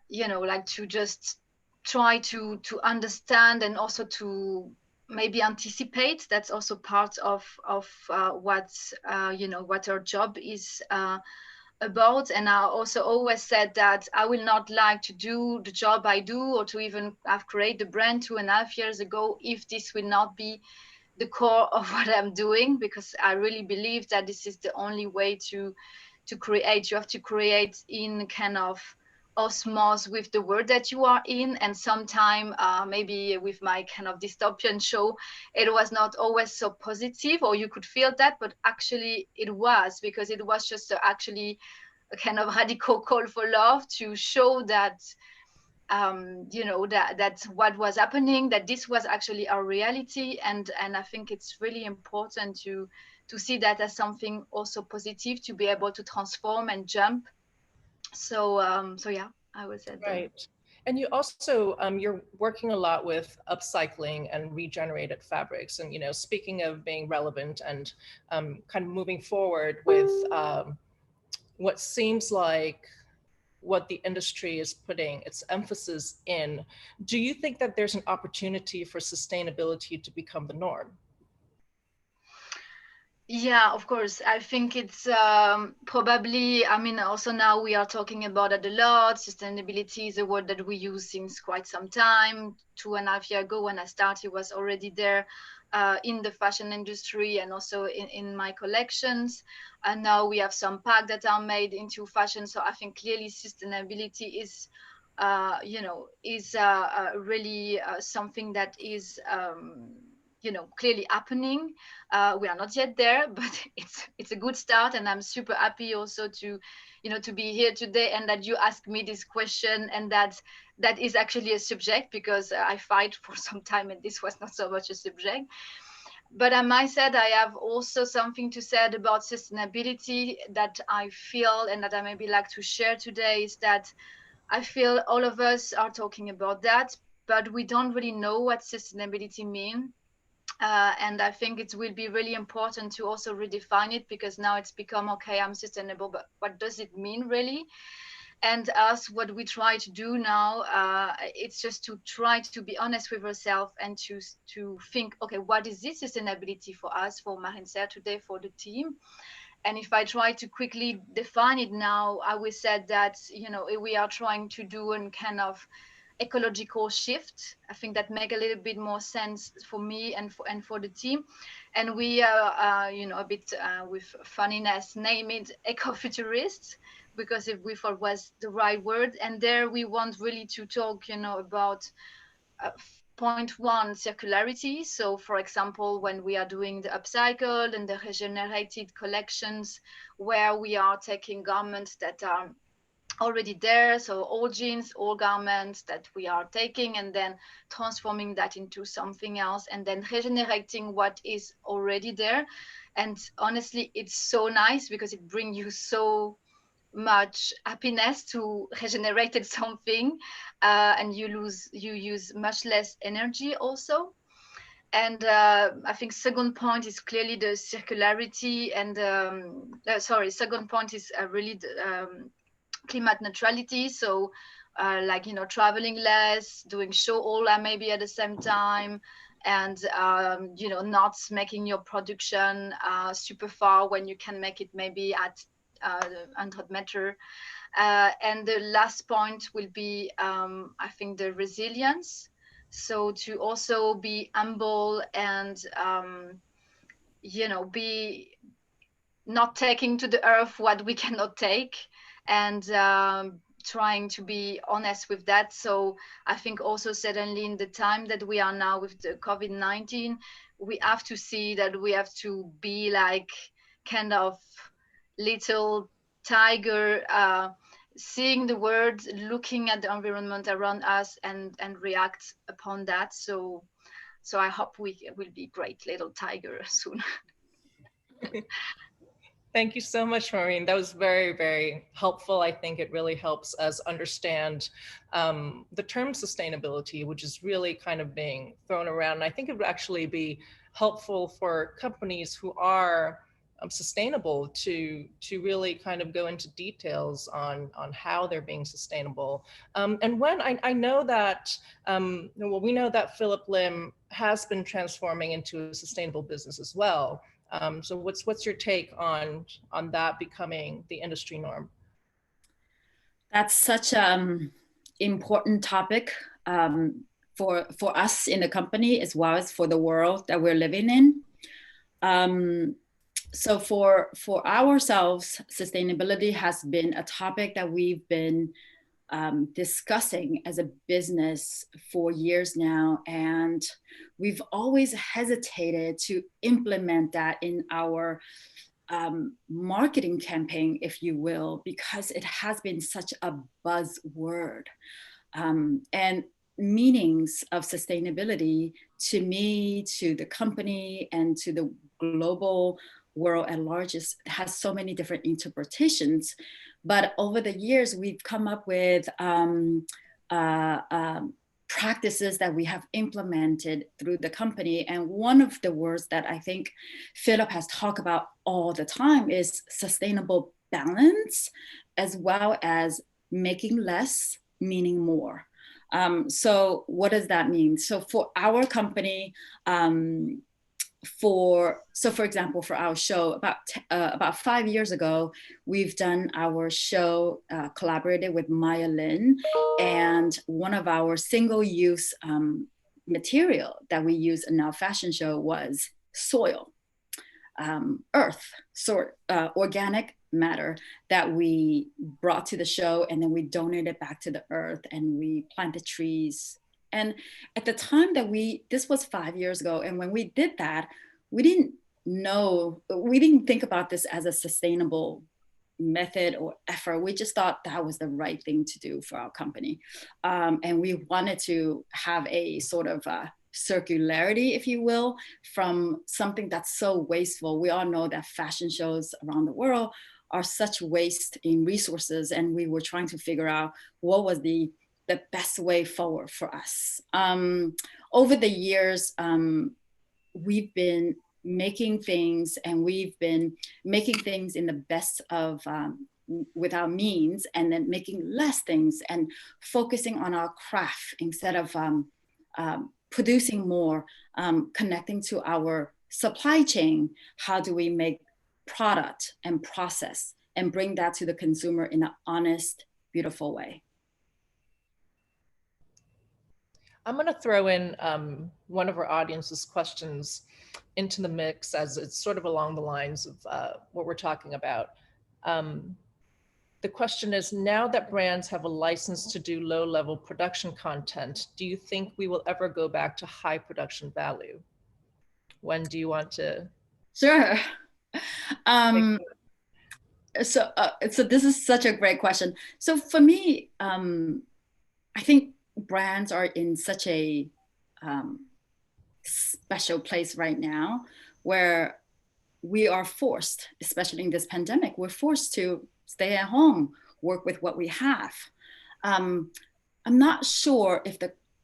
like to just try to understand and also to maybe anticipate. That's also part of what our job is about. And I also always said that I will not like to do the job I do, or to even have created the brand 2.5 years ago, if this will not be the core of what I'm doing, because I really believe that this is the only way to create. You have to create in kind of osmosis with the world that you are in. And sometime maybe with my kind of dystopian show, it was not always so positive, or you could feel that, but actually it was, because it was just actually a kind of radical call for love, to show that you know, that's what was happening, that this was actually our reality. And I think it's really important to see that as something also positive, to be able to transform and jump. So so yeah, I would say right. And you also, you're working a lot with upcycling and regenerated fabrics. And, you know, speaking of being relevant and kind of moving forward with what seems like what the industry is putting its emphasis in, do you think that there's an opportunity for sustainability to become the norm? Yeah, of course. I think it's probably, I mean, also now we are talking about it a lot. Sustainability is a word that we use since quite some time. 2.5 years ago when I started, it was already there in the fashion industry and also in my collections. And now we have some packs that are made into fashion. So I think clearly sustainability is, you know, is really something that is, you know, clearly happening. We are not yet there, but it's a good start, and I'm super happy also to, you know, to be here today and that you asked me this question, and that is actually a subject, because I fight for some time and this was not so much a subject. But I might say I have also something to say about sustainability that I feel and that I maybe like to share today, is that I feel all of us are talking about that, but we don't really know what sustainability means. And I think it will be really important to also redefine it, because now it's become, okay, I'm sustainable, but what does it mean really? And us, what we try to do now, it's just to try to be honest with ourselves and to think, okay, what is this sustainability for us, for Marine Serre today, for the team? And if I try to quickly define it now, I will say that, you know, we are trying to do a kind of ecological shift. I think that make a little bit more sense for me and for the team. And we are, you know, a bit with funniness, name it ecofuturists, because if we thought was the right word. And there we want really to talk, you know, about point one, circularity. So for example, when we are doing the upcycled and the regenerated collections, where we are taking garments that are already there, so all jeans, all garments that we are taking and then transforming that into something else, and then regenerating what is already there. And honestly, it's so nice because it brings you so much happiness to regenerated something, and you use much less energy also. And I think second point is clearly the circularity, and second point is really the, climate neutrality. So like, you know, traveling less, doing show all maybe at the same time, and you know, not making your production super far when you can make it maybe at 100 meter. And the last point will be, I think, the resilience. So to also be humble and you know, be not taking to the earth what we cannot take, and trying to be honest with that. So I think also suddenly in the time that we are now with the COVID-19, we have to see that we have to be like kind of little tiger, seeing the world, looking at the environment around us, and react upon that. So I hope we will be great little tiger soon. Thank you so much, Maureen. That was very, very helpful. I think it really helps us understand the term sustainability, which is really kind of being thrown around. And I think it would actually be helpful for companies who are sustainable to really kind of go into details on how they're being sustainable. And when I know that, well, we know that Phillip Lim has been transforming into a sustainable business as well. So what's your take on that becoming the industry norm? That's such an important topic for us in the company, as well as for the world that we're living in. So for ourselves, sustainability has been a topic that we've been discussing as a business for years now, and we've always hesitated to implement that in our marketing campaign, if you will, because it has been such a buzzword. and meanings of sustainability to me, to the company, and to the global world at large has so many different interpretations. But over the years, we've come up with practices that we have implemented through the company. And one of the words that I think Philip has talked about all the time is sustainable balance, as well as making less, meaning more. So what does that mean? So for our company, for example, for our show, about 5 years ago, we've done our show, collaborated with Maya Lin, and one of our single-use material that we use in our fashion show was soil, earth, organic matter that we brought to the show, and then we donated back to the earth, and we planted trees. And at the time that this was 5 years ago, and when we did that, we didn't think about this as a sustainable method or effort. We just thought that was the right thing to do for our company. And we wanted to have a sort of circularity, if you will, from something that's so wasteful. We all know that fashion shows around the world are such waste in resources, and we were trying to figure out what was the best way forward for us. Over the years, we've been making things, and we've been making things in the best of with our means, and then making less things and focusing on our craft instead of producing more, connecting to our supply chain. How do we make product and process and bring that to the consumer in an honest, beautiful way? I'm going to throw in one of our audience's questions into the mix, as it's sort of along the lines of what we're talking about. The question is, now that brands have a license to do low-level production content, do you think we will ever go back to high production value? When do you want to? Sure. So this is such a great question. So for me, I think brands are in such a special place right now, where we are forced, especially in this pandemic, we're forced to stay at home, work with what we have. I'm not sure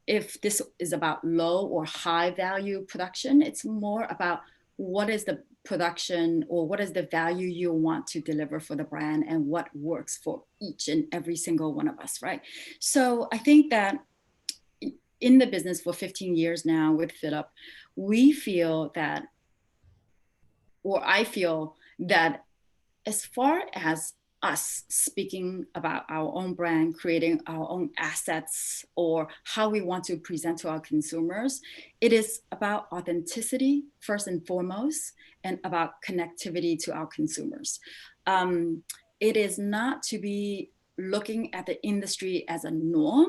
if this is about low or high value production. It's more about what is the production, or what is the value you want to deliver for the brand, and what works for each and every single one of us, right? So I think that in the business for 15 years now with Philip, we feel that, or I feel that, as far as us speaking about our own brand, creating our own assets, or how we want to present to our consumers, it is about authenticity first and foremost, and about connectivity to our consumers. It is not to be looking at the industry as a norm,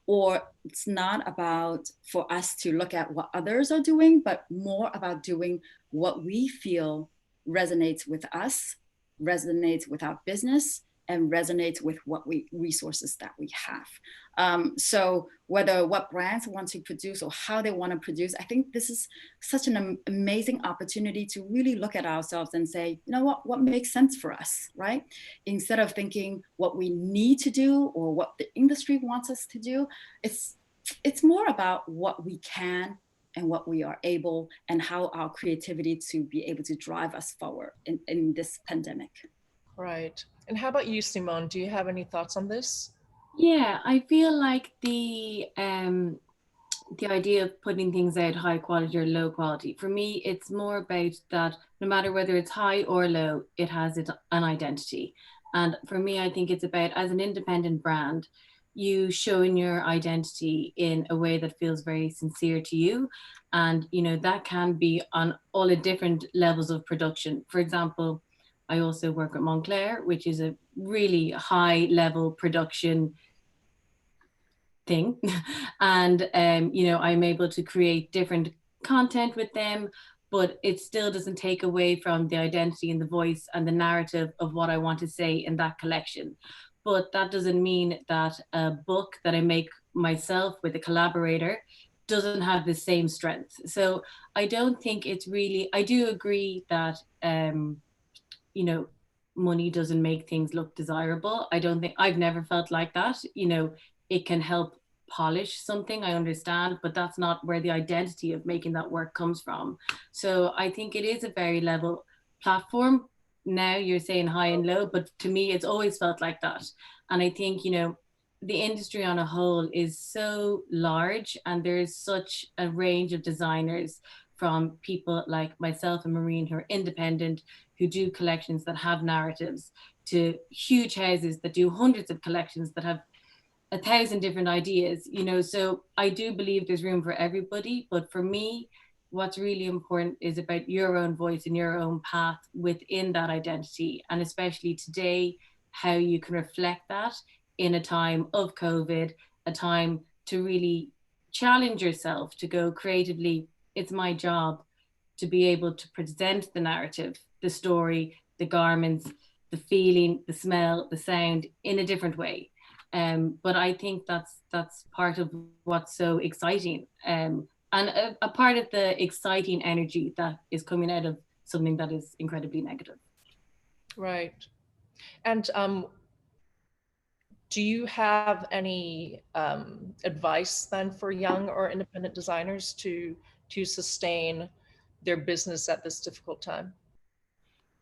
or it's not about for us to look at what others are doing, but more about doing what we feel resonates with us, resonates with our business, and resonates with resources that we have. So whether what brands want to produce or how they want to produce, I think this is such an amazing opportunity to really look at ourselves and say, you know what makes sense for us, right? Instead of thinking what we need to do or what the industry wants us to do, it's more about what we can and what we are able, and how our creativity to be able to drive us forward in this pandemic. Right. And how about you, Simone? Do you have any thoughts on this? Yeah, I feel like the idea of putting things out high quality or low quality, for me, it's more about that no matter whether it's high or low, it has an identity. And for me, I think it's about, as an independent brand, you showing your identity in a way that feels very sincere to you. And, you know, that can be on all the different levels of production. For example, I also work at Montclair, which is a really high level production thing. And, you know, I'm able to create different content with them, but it still doesn't take away from the identity and the voice and the narrative of what I want to say in that collection. but that doesn't mean that a book that I make myself with a collaborator doesn't have the same strength. So I don't think it's really, I do agree that, you know, money doesn't make things look desirable. I don't think, I've never felt like that. You know, it can help polish something, I understand, but that's not where the identity of making that work comes from. So I think it is a very level platform. Now you're saying high and low, but to me, it's always felt like that. And I think, you know, the industry on a whole is so large, and there's such a range of designers, from people like myself and Maureen who are independent, who do collections that have narratives, to huge houses that do hundreds of collections that have 1,000 different ideas, you know. So I do believe there's room for everybody, but for me, what's really important is about your own voice and your own path within that identity, and especially today, how you can reflect that in a time of COVID, a time to really challenge yourself to go creatively. It's my job to be able to present the narrative, the story, the garments, the feeling, the smell, the sound in a different way. But I think that's part of what's so exciting, and a part of the exciting energy that is coming out of something that is incredibly negative. Right. And do you have any advice then for young or independent designers to sustain their business at this difficult time?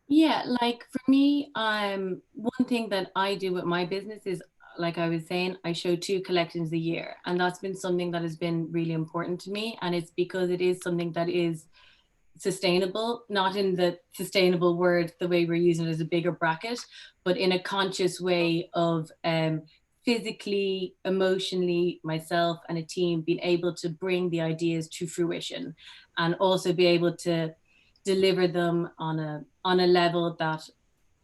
Yeah, like for me, one thing that I do with my business is, like I was saying, I show 2 collections a year, and that's been something that has been really important to me. And it's because it is something that is sustainable, not in the sustainable word, the way we're using it as a bigger bracket, but in a conscious way of physically, emotionally, myself and a team being able to bring the ideas to fruition, and also be able to deliver them on a level that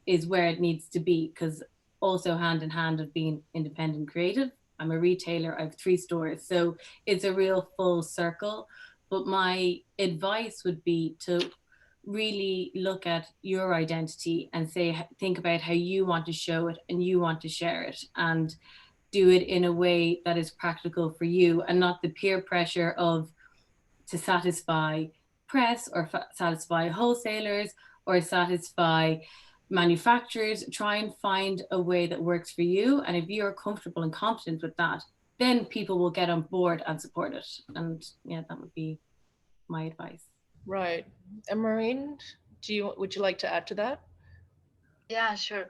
is where it needs to be. Because also hand in hand of being independent creative, I'm a retailer, I have 3 stores, so it's a real full circle. But my advice would be to really look at your identity and think about how you want to show it and you want to share it, and do it in a way that is practical for you, and not the peer pressure of to satisfy press or satisfy wholesalers or satisfy manufacturers. Try and find a way that works for you, and if you're comfortable and confident with that, then people will get on board and support it. And yeah, that would be my advice. Right. And Maureen, would you like to add to that? Yeah, sure.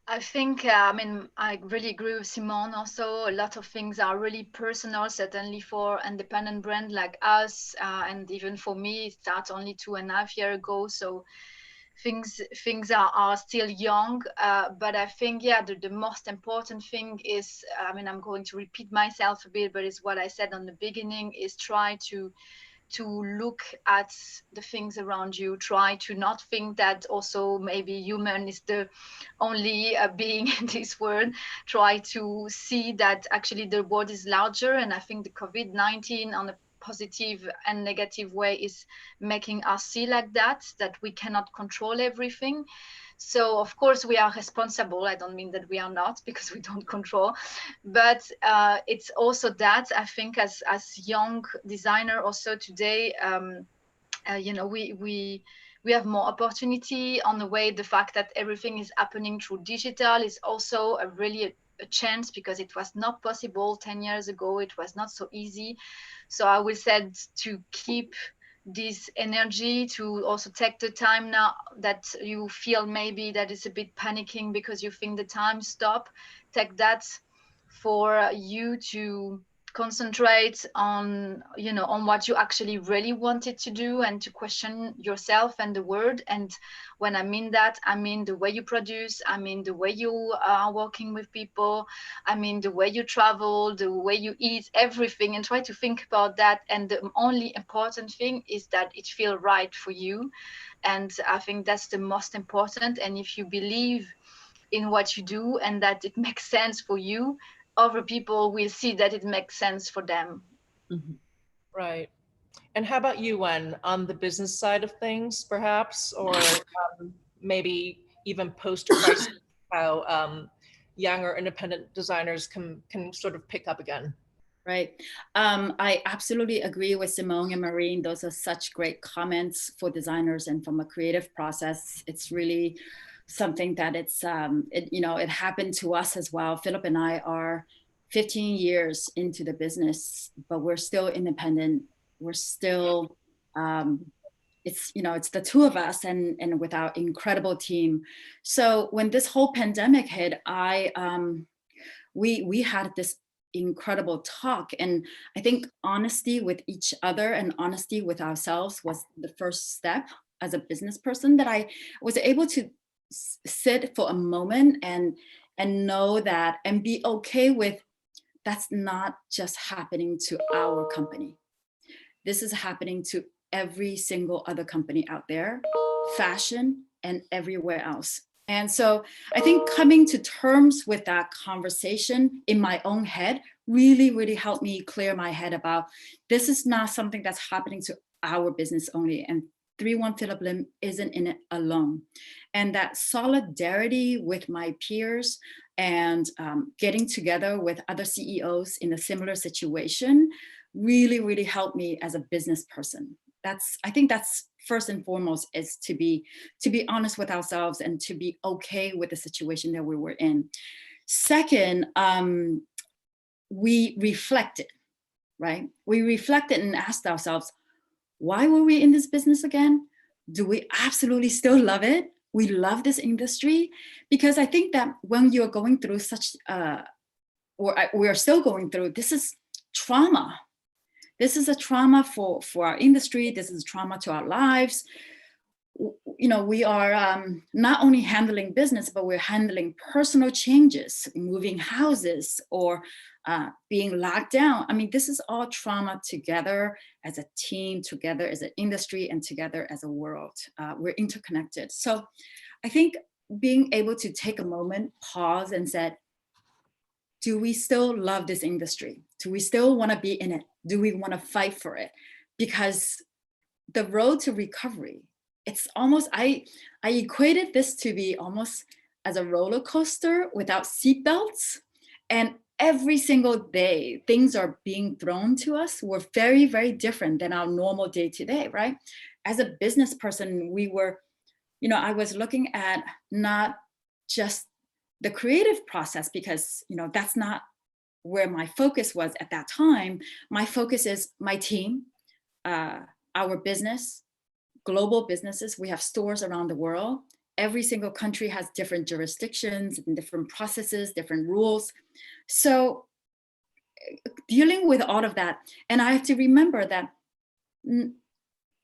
I think, I mean, I really agree with Simone also. A lot of things are really personal, certainly for independent brand like us. And even for me, it started only 2.5 years ago. So things are still young. But I think, yeah, the most important thing is, I mean, I'm going to repeat myself a bit, but it's what I said on the beginning, is try to look at the things around you. Try to not think that also maybe human is the only being in this world. Try to see that actually the world is larger, and I think the COVID-19 on a positive and negative way is making us see like that we cannot control everything. So of course we are responsible. I don't mean that we are not, because we don't control, but it's also that I think as young designer also today, you know, we have more opportunity on the way. The fact that everything is happening through digital is also a chance, because it was not possible 10 years ago. It was not so easy. So I will say to keep this energy, to also take the time now that you feel maybe that it's a bit panicking because you think the time stop. Take that for you to concentrate on, you know, on what you actually really wanted to do, and to question yourself and the world. And when I mean that, I mean the way you produce, I mean the way you are working with people, I mean the way you travel, the way you eat, everything, and try to think about that. And the only important thing is that it feels right for you. And I think that's the most important. And if you believe in what you do and that it makes sense for you, other people will see that it makes sense for them. Mm-hmm. Right. And how about you, Wen, on the business side of things, perhaps, or maybe even post-crisis, how young or independent designers can sort of pick up again? Right. I absolutely agree with Simone and Marine. Those are such great comments for designers, and from a creative process, it's really something that it happened to us as well. Philip and I are 15 years into the business, but we're still independent. We're still, it's the two of us and with our incredible team. So when this whole pandemic hit, we had this incredible talk, and I think honesty with each other and honesty with ourselves was the first step as a business person, that I was able to sit for a moment and know that, and be okay with, that's not just happening to our company. This is happening to every single other company out there, fashion and everywhere else. And so I think coming to terms with that conversation in my own head really, really helped me clear my head about, this is not something that's happening to our business only. And 3-1 Phillip Lim isn't in it alone. And that solidarity with my peers and getting together with other CEOs in a similar situation really, really helped me as a business person. I think that's first and foremost, is to be honest with ourselves and to be okay with the situation that we were in. Second, we reflected, right? We reflected and asked ourselves, why were we in this business again? Do we absolutely still love it? We love this industry? Because I think that when you're going through such, we are still going through, this is trauma. This is a trauma for our industry. This is trauma to our lives. We are not only handling business, but we're handling personal changes, moving houses, or being locked down. I mean, this is all trauma together as a team, together as an industry, and together as a world. We're interconnected. So I think being able to take a moment, pause, and said, do we still love this industry? Do we still want to be in it? Do we want to fight for it? Because the road to recovery, it's almost, I equated this to be almost as a roller coaster without seatbelts. And every single day, things are being thrown to us. We're very, very different than our normal day to day, right? As a business person, I was looking at not just the creative process, because that's not where my focus was at that time. My focus is my team, our business, global businesses. We have stores around the world. Every single country has different jurisdictions and different processes, different rules. So dealing with all of that, and I have to remember that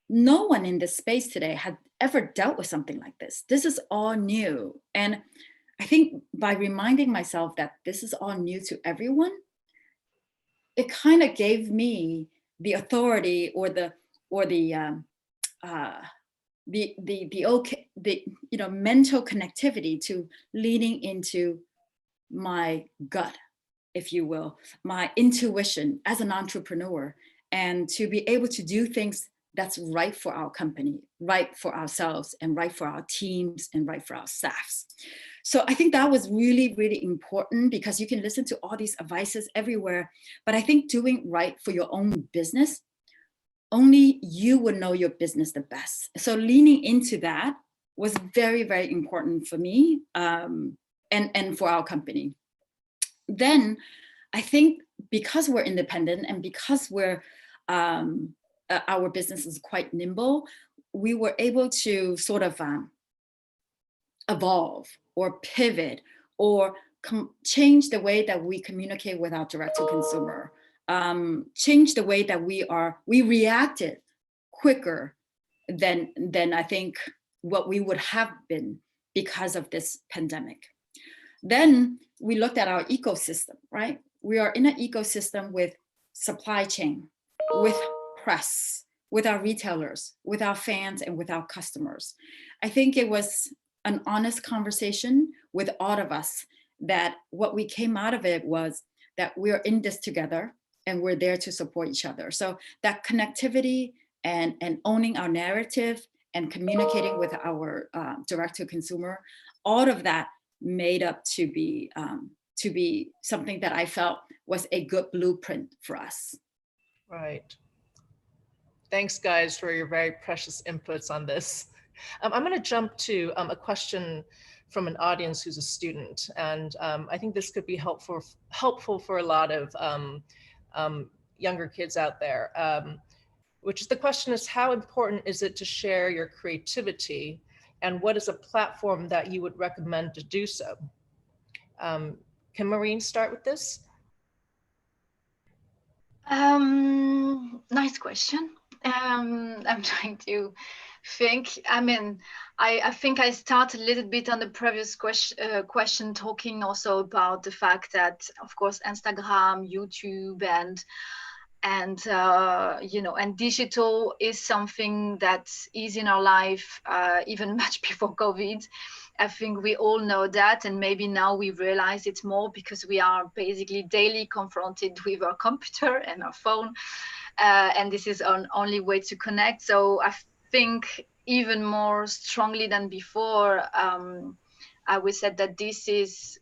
no one in this space today had ever dealt with something like this. This is all new. And I think by reminding myself that this is all new to everyone, it kind of gave me the authority or the mental connectivity to leaning into my gut, if you will, my intuition as an entrepreneur, and to be able to do things that's right for our company, right for ourselves, and right for our teams, and right for our staffs. So I think that was really, really important, because you can listen to all these advices everywhere, but I think doing right for your own business, only you would know your business the best. So leaning into that was very, very important for me, and for our company. Then I think because we're independent and because our business is quite nimble, we were able to sort of evolve or pivot or change the way that we communicate with our direct-to-consumer, change the way that we reacted quicker than I think what we would have been because of this pandemic. Then we looked at our ecosystem, right? We are in an ecosystem with supply chain, with press, with our retailers, with our fans, and with our customers. I think it was an honest conversation with all of us, that what we came out of it was that we're in this together and we're there to support each other. So that connectivity and owning our narrative and communicating with our direct-to-consumer, all of that made up to be something that I felt was a good blueprint for us. Right. Thanks, guys, for your very precious inputs on this. I'm going to jump to a question from an audience who's a student, and I think this could be helpful for a lot of younger kids out there. Which is, the question is, how important is it to share your creativity, and what is a platform that you would recommend to do so? Can Maureen start with this? Nice question. I'm trying to think. I mean, I think I start a little bit on the previous question, talking also about the fact that, of course, Instagram, YouTube, and you know, and digital is something that is in our life even much before COVID. I think we all know that, and maybe now we realize it more because we are basically daily confronted with our computer and our phone, and this is our only way to connect. So I think even more strongly than before, I would say that this is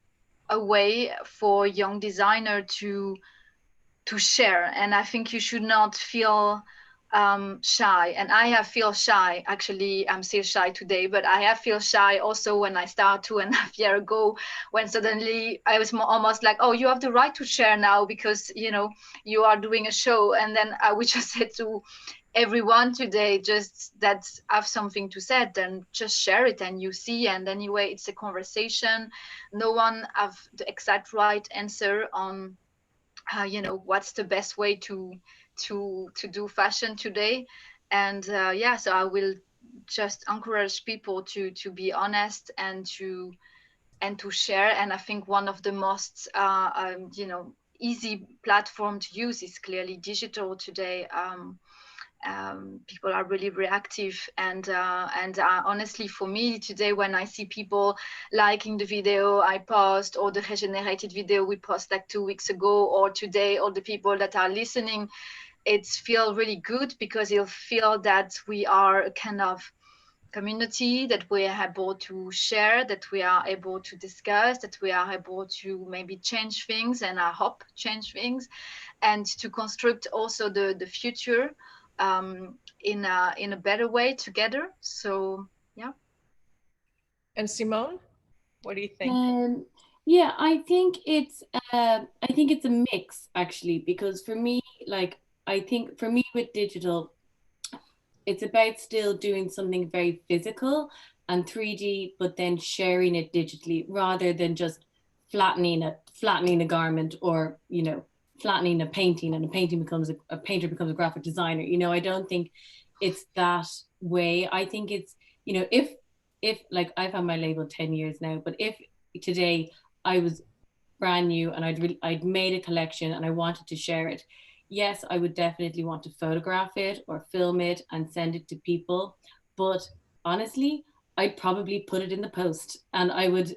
a way for young designer to share, and I think you should not feel shy. And I have feel shy, actually. I'm still shy today, but I have feel shy also when I started 2.5 years ago, when suddenly I was almost like, oh, you have the right to share now because, you know, you are doing a show. And then I would just say to everyone today, just that have something to say, then just share it, and you see. And anyway, it's a conversation. No one have the exact right answer on you know, what's the best way to do fashion today. And yeah, so I will just encourage people to be honest and to share. And I think one of the most you know, easy platform to use is clearly digital today. People are really reactive, and honestly, for me today, when I see people liking the video I post, or the regenerated video we post like 2 weeks ago, or today, or the people that are listening, it's feel really good, because you'll feel that we are a kind of community, that we are able to share, that we are able to discuss, that we are able to maybe change things, and I hope change things, and to construct also the future in a better way together. So yeah. And Simone, what do you think? Yeah, I think it's a mix, actually, because for me, like, I think for me with digital, it's about still doing something very physical and 3D, but then sharing it digitally, rather than just flattening a garment, or, you know, flattening a painting, and a painter becomes a graphic designer. You know, I don't think it's that way. I think it's, you know, if like, I've had my label 10 years now, but if today I was brand new and I'd made a collection and I wanted to share it, yes, I would definitely want to photograph it or film it and send it to people. But honestly, I'd probably put it in the post, and I would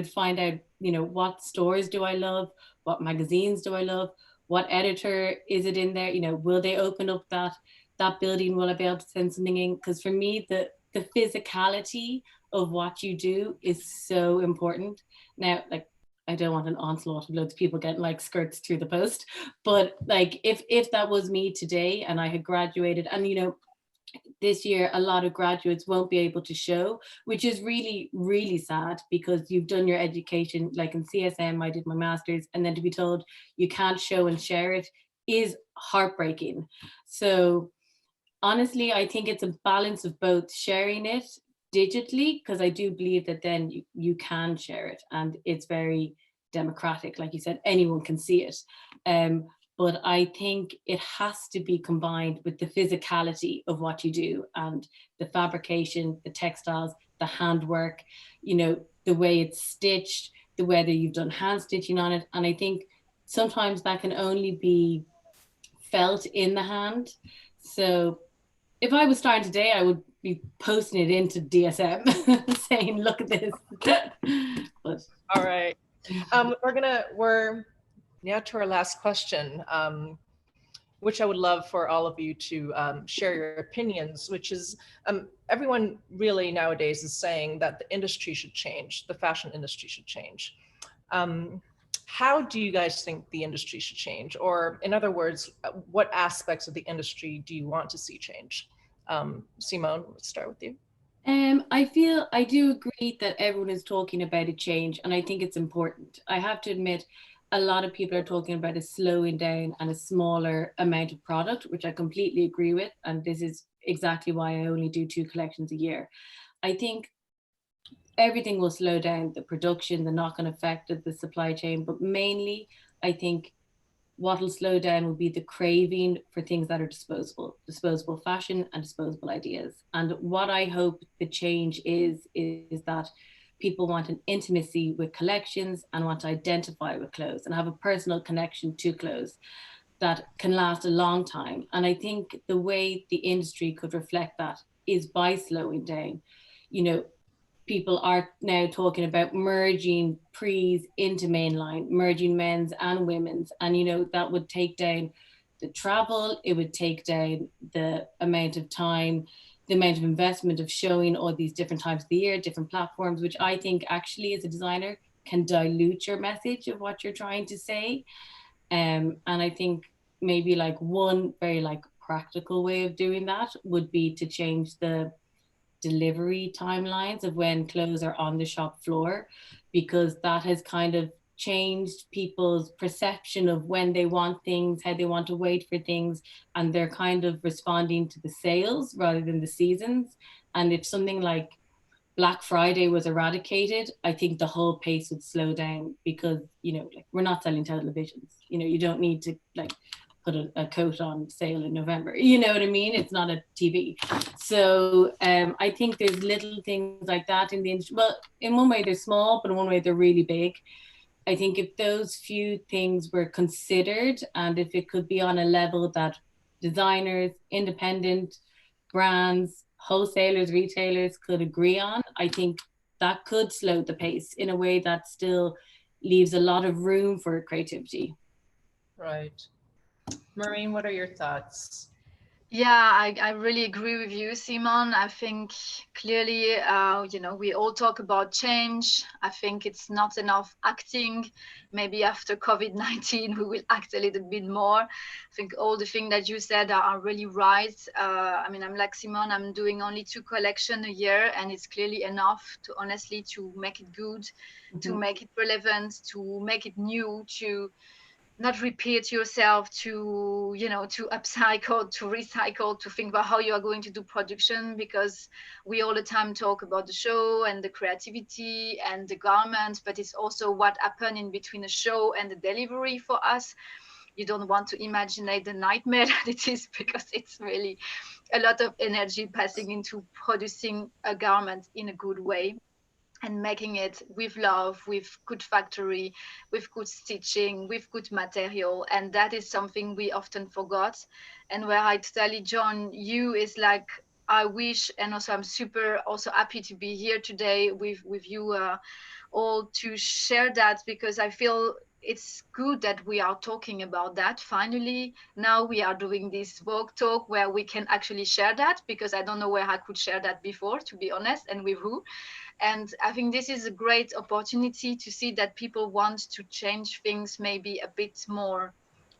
find out, you know, what stores do I love? What magazines do I love? What editor is it in there? You know, will they open up that building? Will I be able to send something in? Because for me, the physicality of what you do is so important. Now, like, I don't want an onslaught of loads of people getting like skirts through the post, but like, if that was me today and I had graduated, and, you know, this year a lot of graduates won't be able to show, which is really, really sad, because you've done your education, like in CSM, I did my master's, and then to be told you can't show and share it is heartbreaking. So honestly, I think it's a balance of both sharing it digitally, because I do believe that then you can share it, and it's very democratic. Like you said, anyone can see it. But I think it has to be combined with the physicality of what you do, and the fabrication, the textiles, the handwork, you know, the way it's stitched, the whether you've done hand stitching on it. And I think sometimes that can only be felt in the hand. So if I was starting today, I would be posting it into DSM saying, look at this. But All right. We're now to our last question. which I would love for all of you to share your opinions, which is everyone really nowadays is saying that the industry should change, the fashion industry should change. How do you guys think the industry should change? Or in other words, what aspects of the industry do you want to see change? Simone, let's start with you. I do agree that everyone is talking about a change, and I think it's important. I have to admit, a lot of people are talking about a slowing down and a smaller amount of product, which I completely agree with. And this is exactly why I only do 2 collections a year. I think everything will slow down, the production, the knock-on effect of the supply chain, but mainly I think what will slow down will be the craving for things that are disposable fashion and disposable ideas. And what I hope the change is that people want an intimacy with collections and want to identify with clothes and have a personal connection to clothes that can last a long time. And I think the way the industry could reflect that is by slowing down. You know, people are now talking about merging pre's into mainline, merging men's and women's. And, you know, that would take down the travel, it would take down the amount of time, the amount of investment of showing all these different times of the year, different platforms, which I think actually as a designer can dilute your message of what you're trying to say. And I think maybe like one very like practical way of doing that would be to change the delivery timelines of when clothes are on the shop floor, because that has kind of changed people's perception of when they want things, how they want to wait for things, and they're kind of responding to the sales rather than the seasons. And if something like Black Friday was eradicated, I think the whole pace would slow down, because, you know, like we're not selling televisions. You know, you don't need to like put a coat on sale in November. You know what I mean? It's not a TV. So I think there's little things like that in the industry. Well, in one way they're small, but in one way they're really big. I think if those few things were considered, and if it could be on a level that designers, independent brands, wholesalers, retailers could agree on, I think that could slow the pace in a way that still leaves a lot of room for creativity. Right. Maureen, what are your thoughts? Yeah, I really agree with you, Simon. I think clearly, you know, we all talk about change. I think it's not enough acting. Maybe after COVID-19, we will act a little bit more. I think all the things that you said are really right. I mean, I'm like Simon, I'm doing only 2 collections a year, and it's clearly enough to honestly to make it good, to make it relevant, to make it new, to not repeat yourself, to, you know, to upcycle, to recycle, to think about how you are going to do production, because we all the time talk about the show and the creativity and the garments, but it's also what happened in between the show and the delivery for us. You don't want to imagine the nightmare that it is, because it's really a lot of energy passing into producing a garment in a good way, and making it with love, with good factory, with good stitching, with good material. And that is something we often forgot. And where I totally join you is like, I wish, and also I'm super also happy to be here today with you all to share that, because I feel it's good that we are talking about that. Finally, now we are doing this Vogue talk where we can actually share that, because I don't know where I could share that before, to be honest, and with who. And I think this is a great opportunity to see that people want to change things maybe a bit more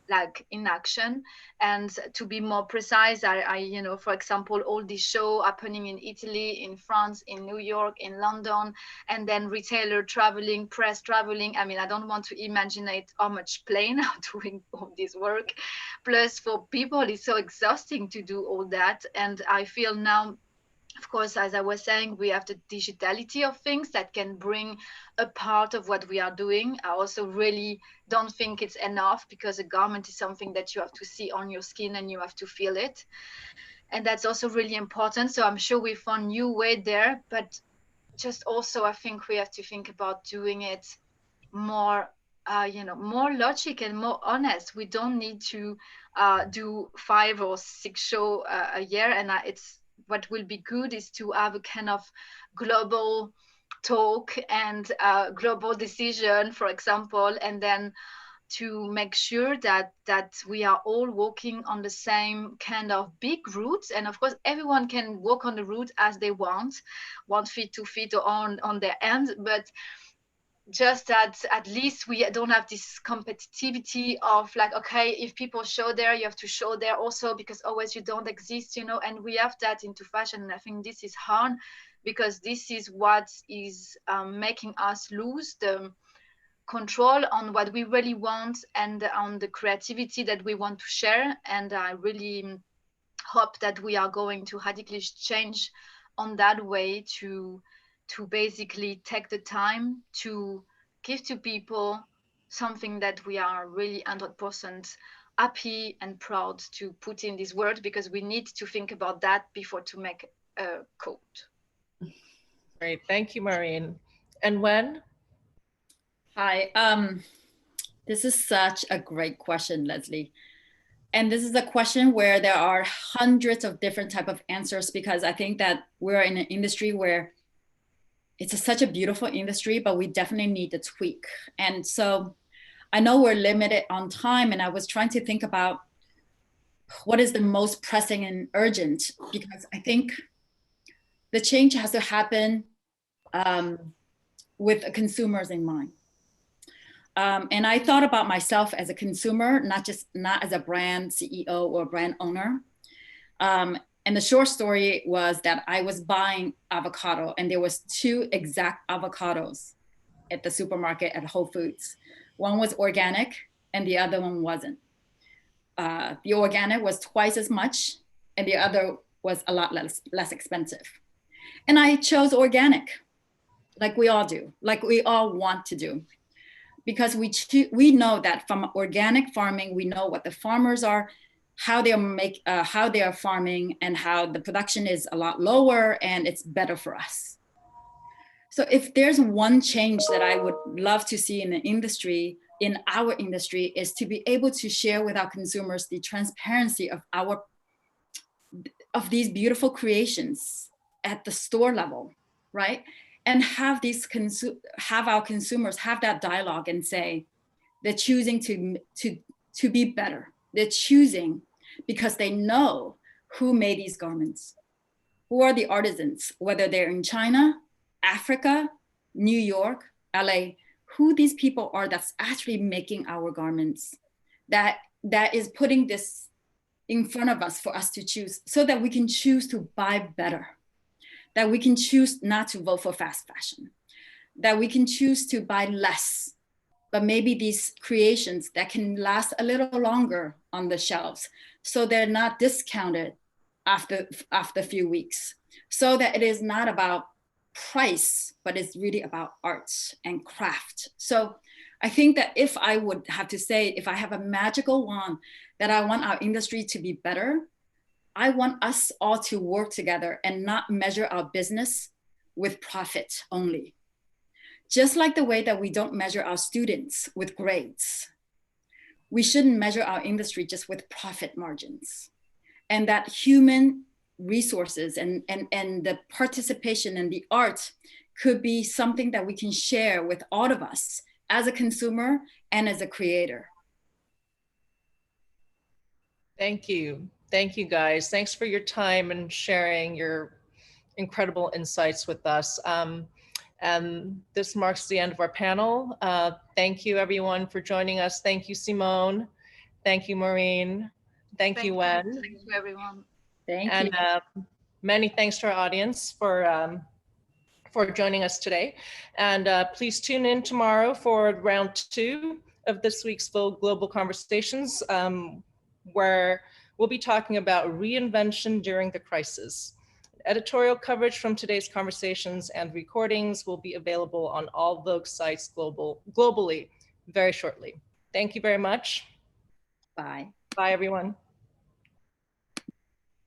like in action. And to be more precise, I you know, for example, all this show happening in Italy, in France, in New York, in London, and then retailer traveling, press traveling. I mean, I don't want to imagine how much plane are doing all this work. Plus for people, it's so exhausting to do all that. And I feel now, of course, as I was saying, we have the digitality of things that can bring a part of what we are doing. I also really don't think it's enough, because a garment is something that you have to see on your skin and you have to feel it. And that's also really important. So I'm sure we found new way there, but just also, I think we have to think about doing it more, you know, more logic and more honest. We don't need to do 5 or 6 shows a year. And it's, what will be good is to have a kind of global talk and global decision, for example, and then to make sure that we are all walking on the same kind of big route. And of course, everyone can walk on the route as they want, 1 feet, 2 feet, or on their end, but just that at least we don't have this competitivity of like, okay, if people show there, you have to show there also, because otherwise you don't exist, you know. And we have that into fashion, and I think this is hard, because this is what is making us lose the control on what we really want and on the creativity that we want to share. And I really hope that we are going to radically change on that way to basically take the time to give to people something that we are really 100% happy and proud to put in this world, because we need to think about that before to make a coat. Great, thank you, Maureen. And Wen? Hi, this is such a great question, Leslie. And this is a question where there are hundreds of different type of answers, because I think that we're in an industry where it's such a beautiful industry, but we definitely need to tweak. And so I know we're limited on time, and I was trying to think about what is the most pressing and urgent, because I think the change has to happen with consumers in mind. And I thought about myself as a consumer, not as a brand CEO or brand owner. And the short story was that I was buying avocado, and there was 2 exact avocados at the supermarket at Whole Foods. One was organic and the other one wasn't. The organic was twice as much and the other was a lot less expensive. And I chose organic, like we all do, like we all want to do. Because we know that from organic farming, we know what the farmers are, how they are farming, and how the production is a lot lower and it's better for us. So if there's one change that I would love to see in the industry, in our industry, is to be able to share with our consumers the transparency of these beautiful creations at the store level, right? And have our consumers have that dialogue and say they're choosing to be better. They're choosing because they know who made these garments, who are the artisans, whether they're in China, Africa, New York, LA, who these people are that's actually making our garments, that is putting this in front of us for us to choose, so that we can choose to buy better, that we can choose not to vote for fast fashion, that we can choose to buy less, but maybe these creations that can last a little longer on the shelves, so they're not discounted after a few weeks, so that it is not about price, but it's really about arts and craft. So I think that if I would have to say, if I have a magical wand that I want our industry to be better, I want us all to work together and not measure our business with profit only. Just like the way that we don't measure our students with grades, we shouldn't measure our industry just with profit margins. And that human resources and the participation and the art could be something that we can share with all of us as a consumer and as a creator. Thank you. Thank you, guys. Thanks for your time and sharing your incredible insights with us. And this marks the end of our panel. Thank you, everyone, for joining us. Thank you, Simone. Thank you, Maureen. Thank you, Wen. Thank you, everyone. Thank you. And many thanks to our audience for joining us today. And please tune in tomorrow for round 2 of this week's Vogue Global Conversations, where we'll be talking about reinvention during the crisis. Editorial coverage from today's conversations and recordings will be available on all Vogue sites globally very shortly. Thank you very much. Bye. Bye, everyone.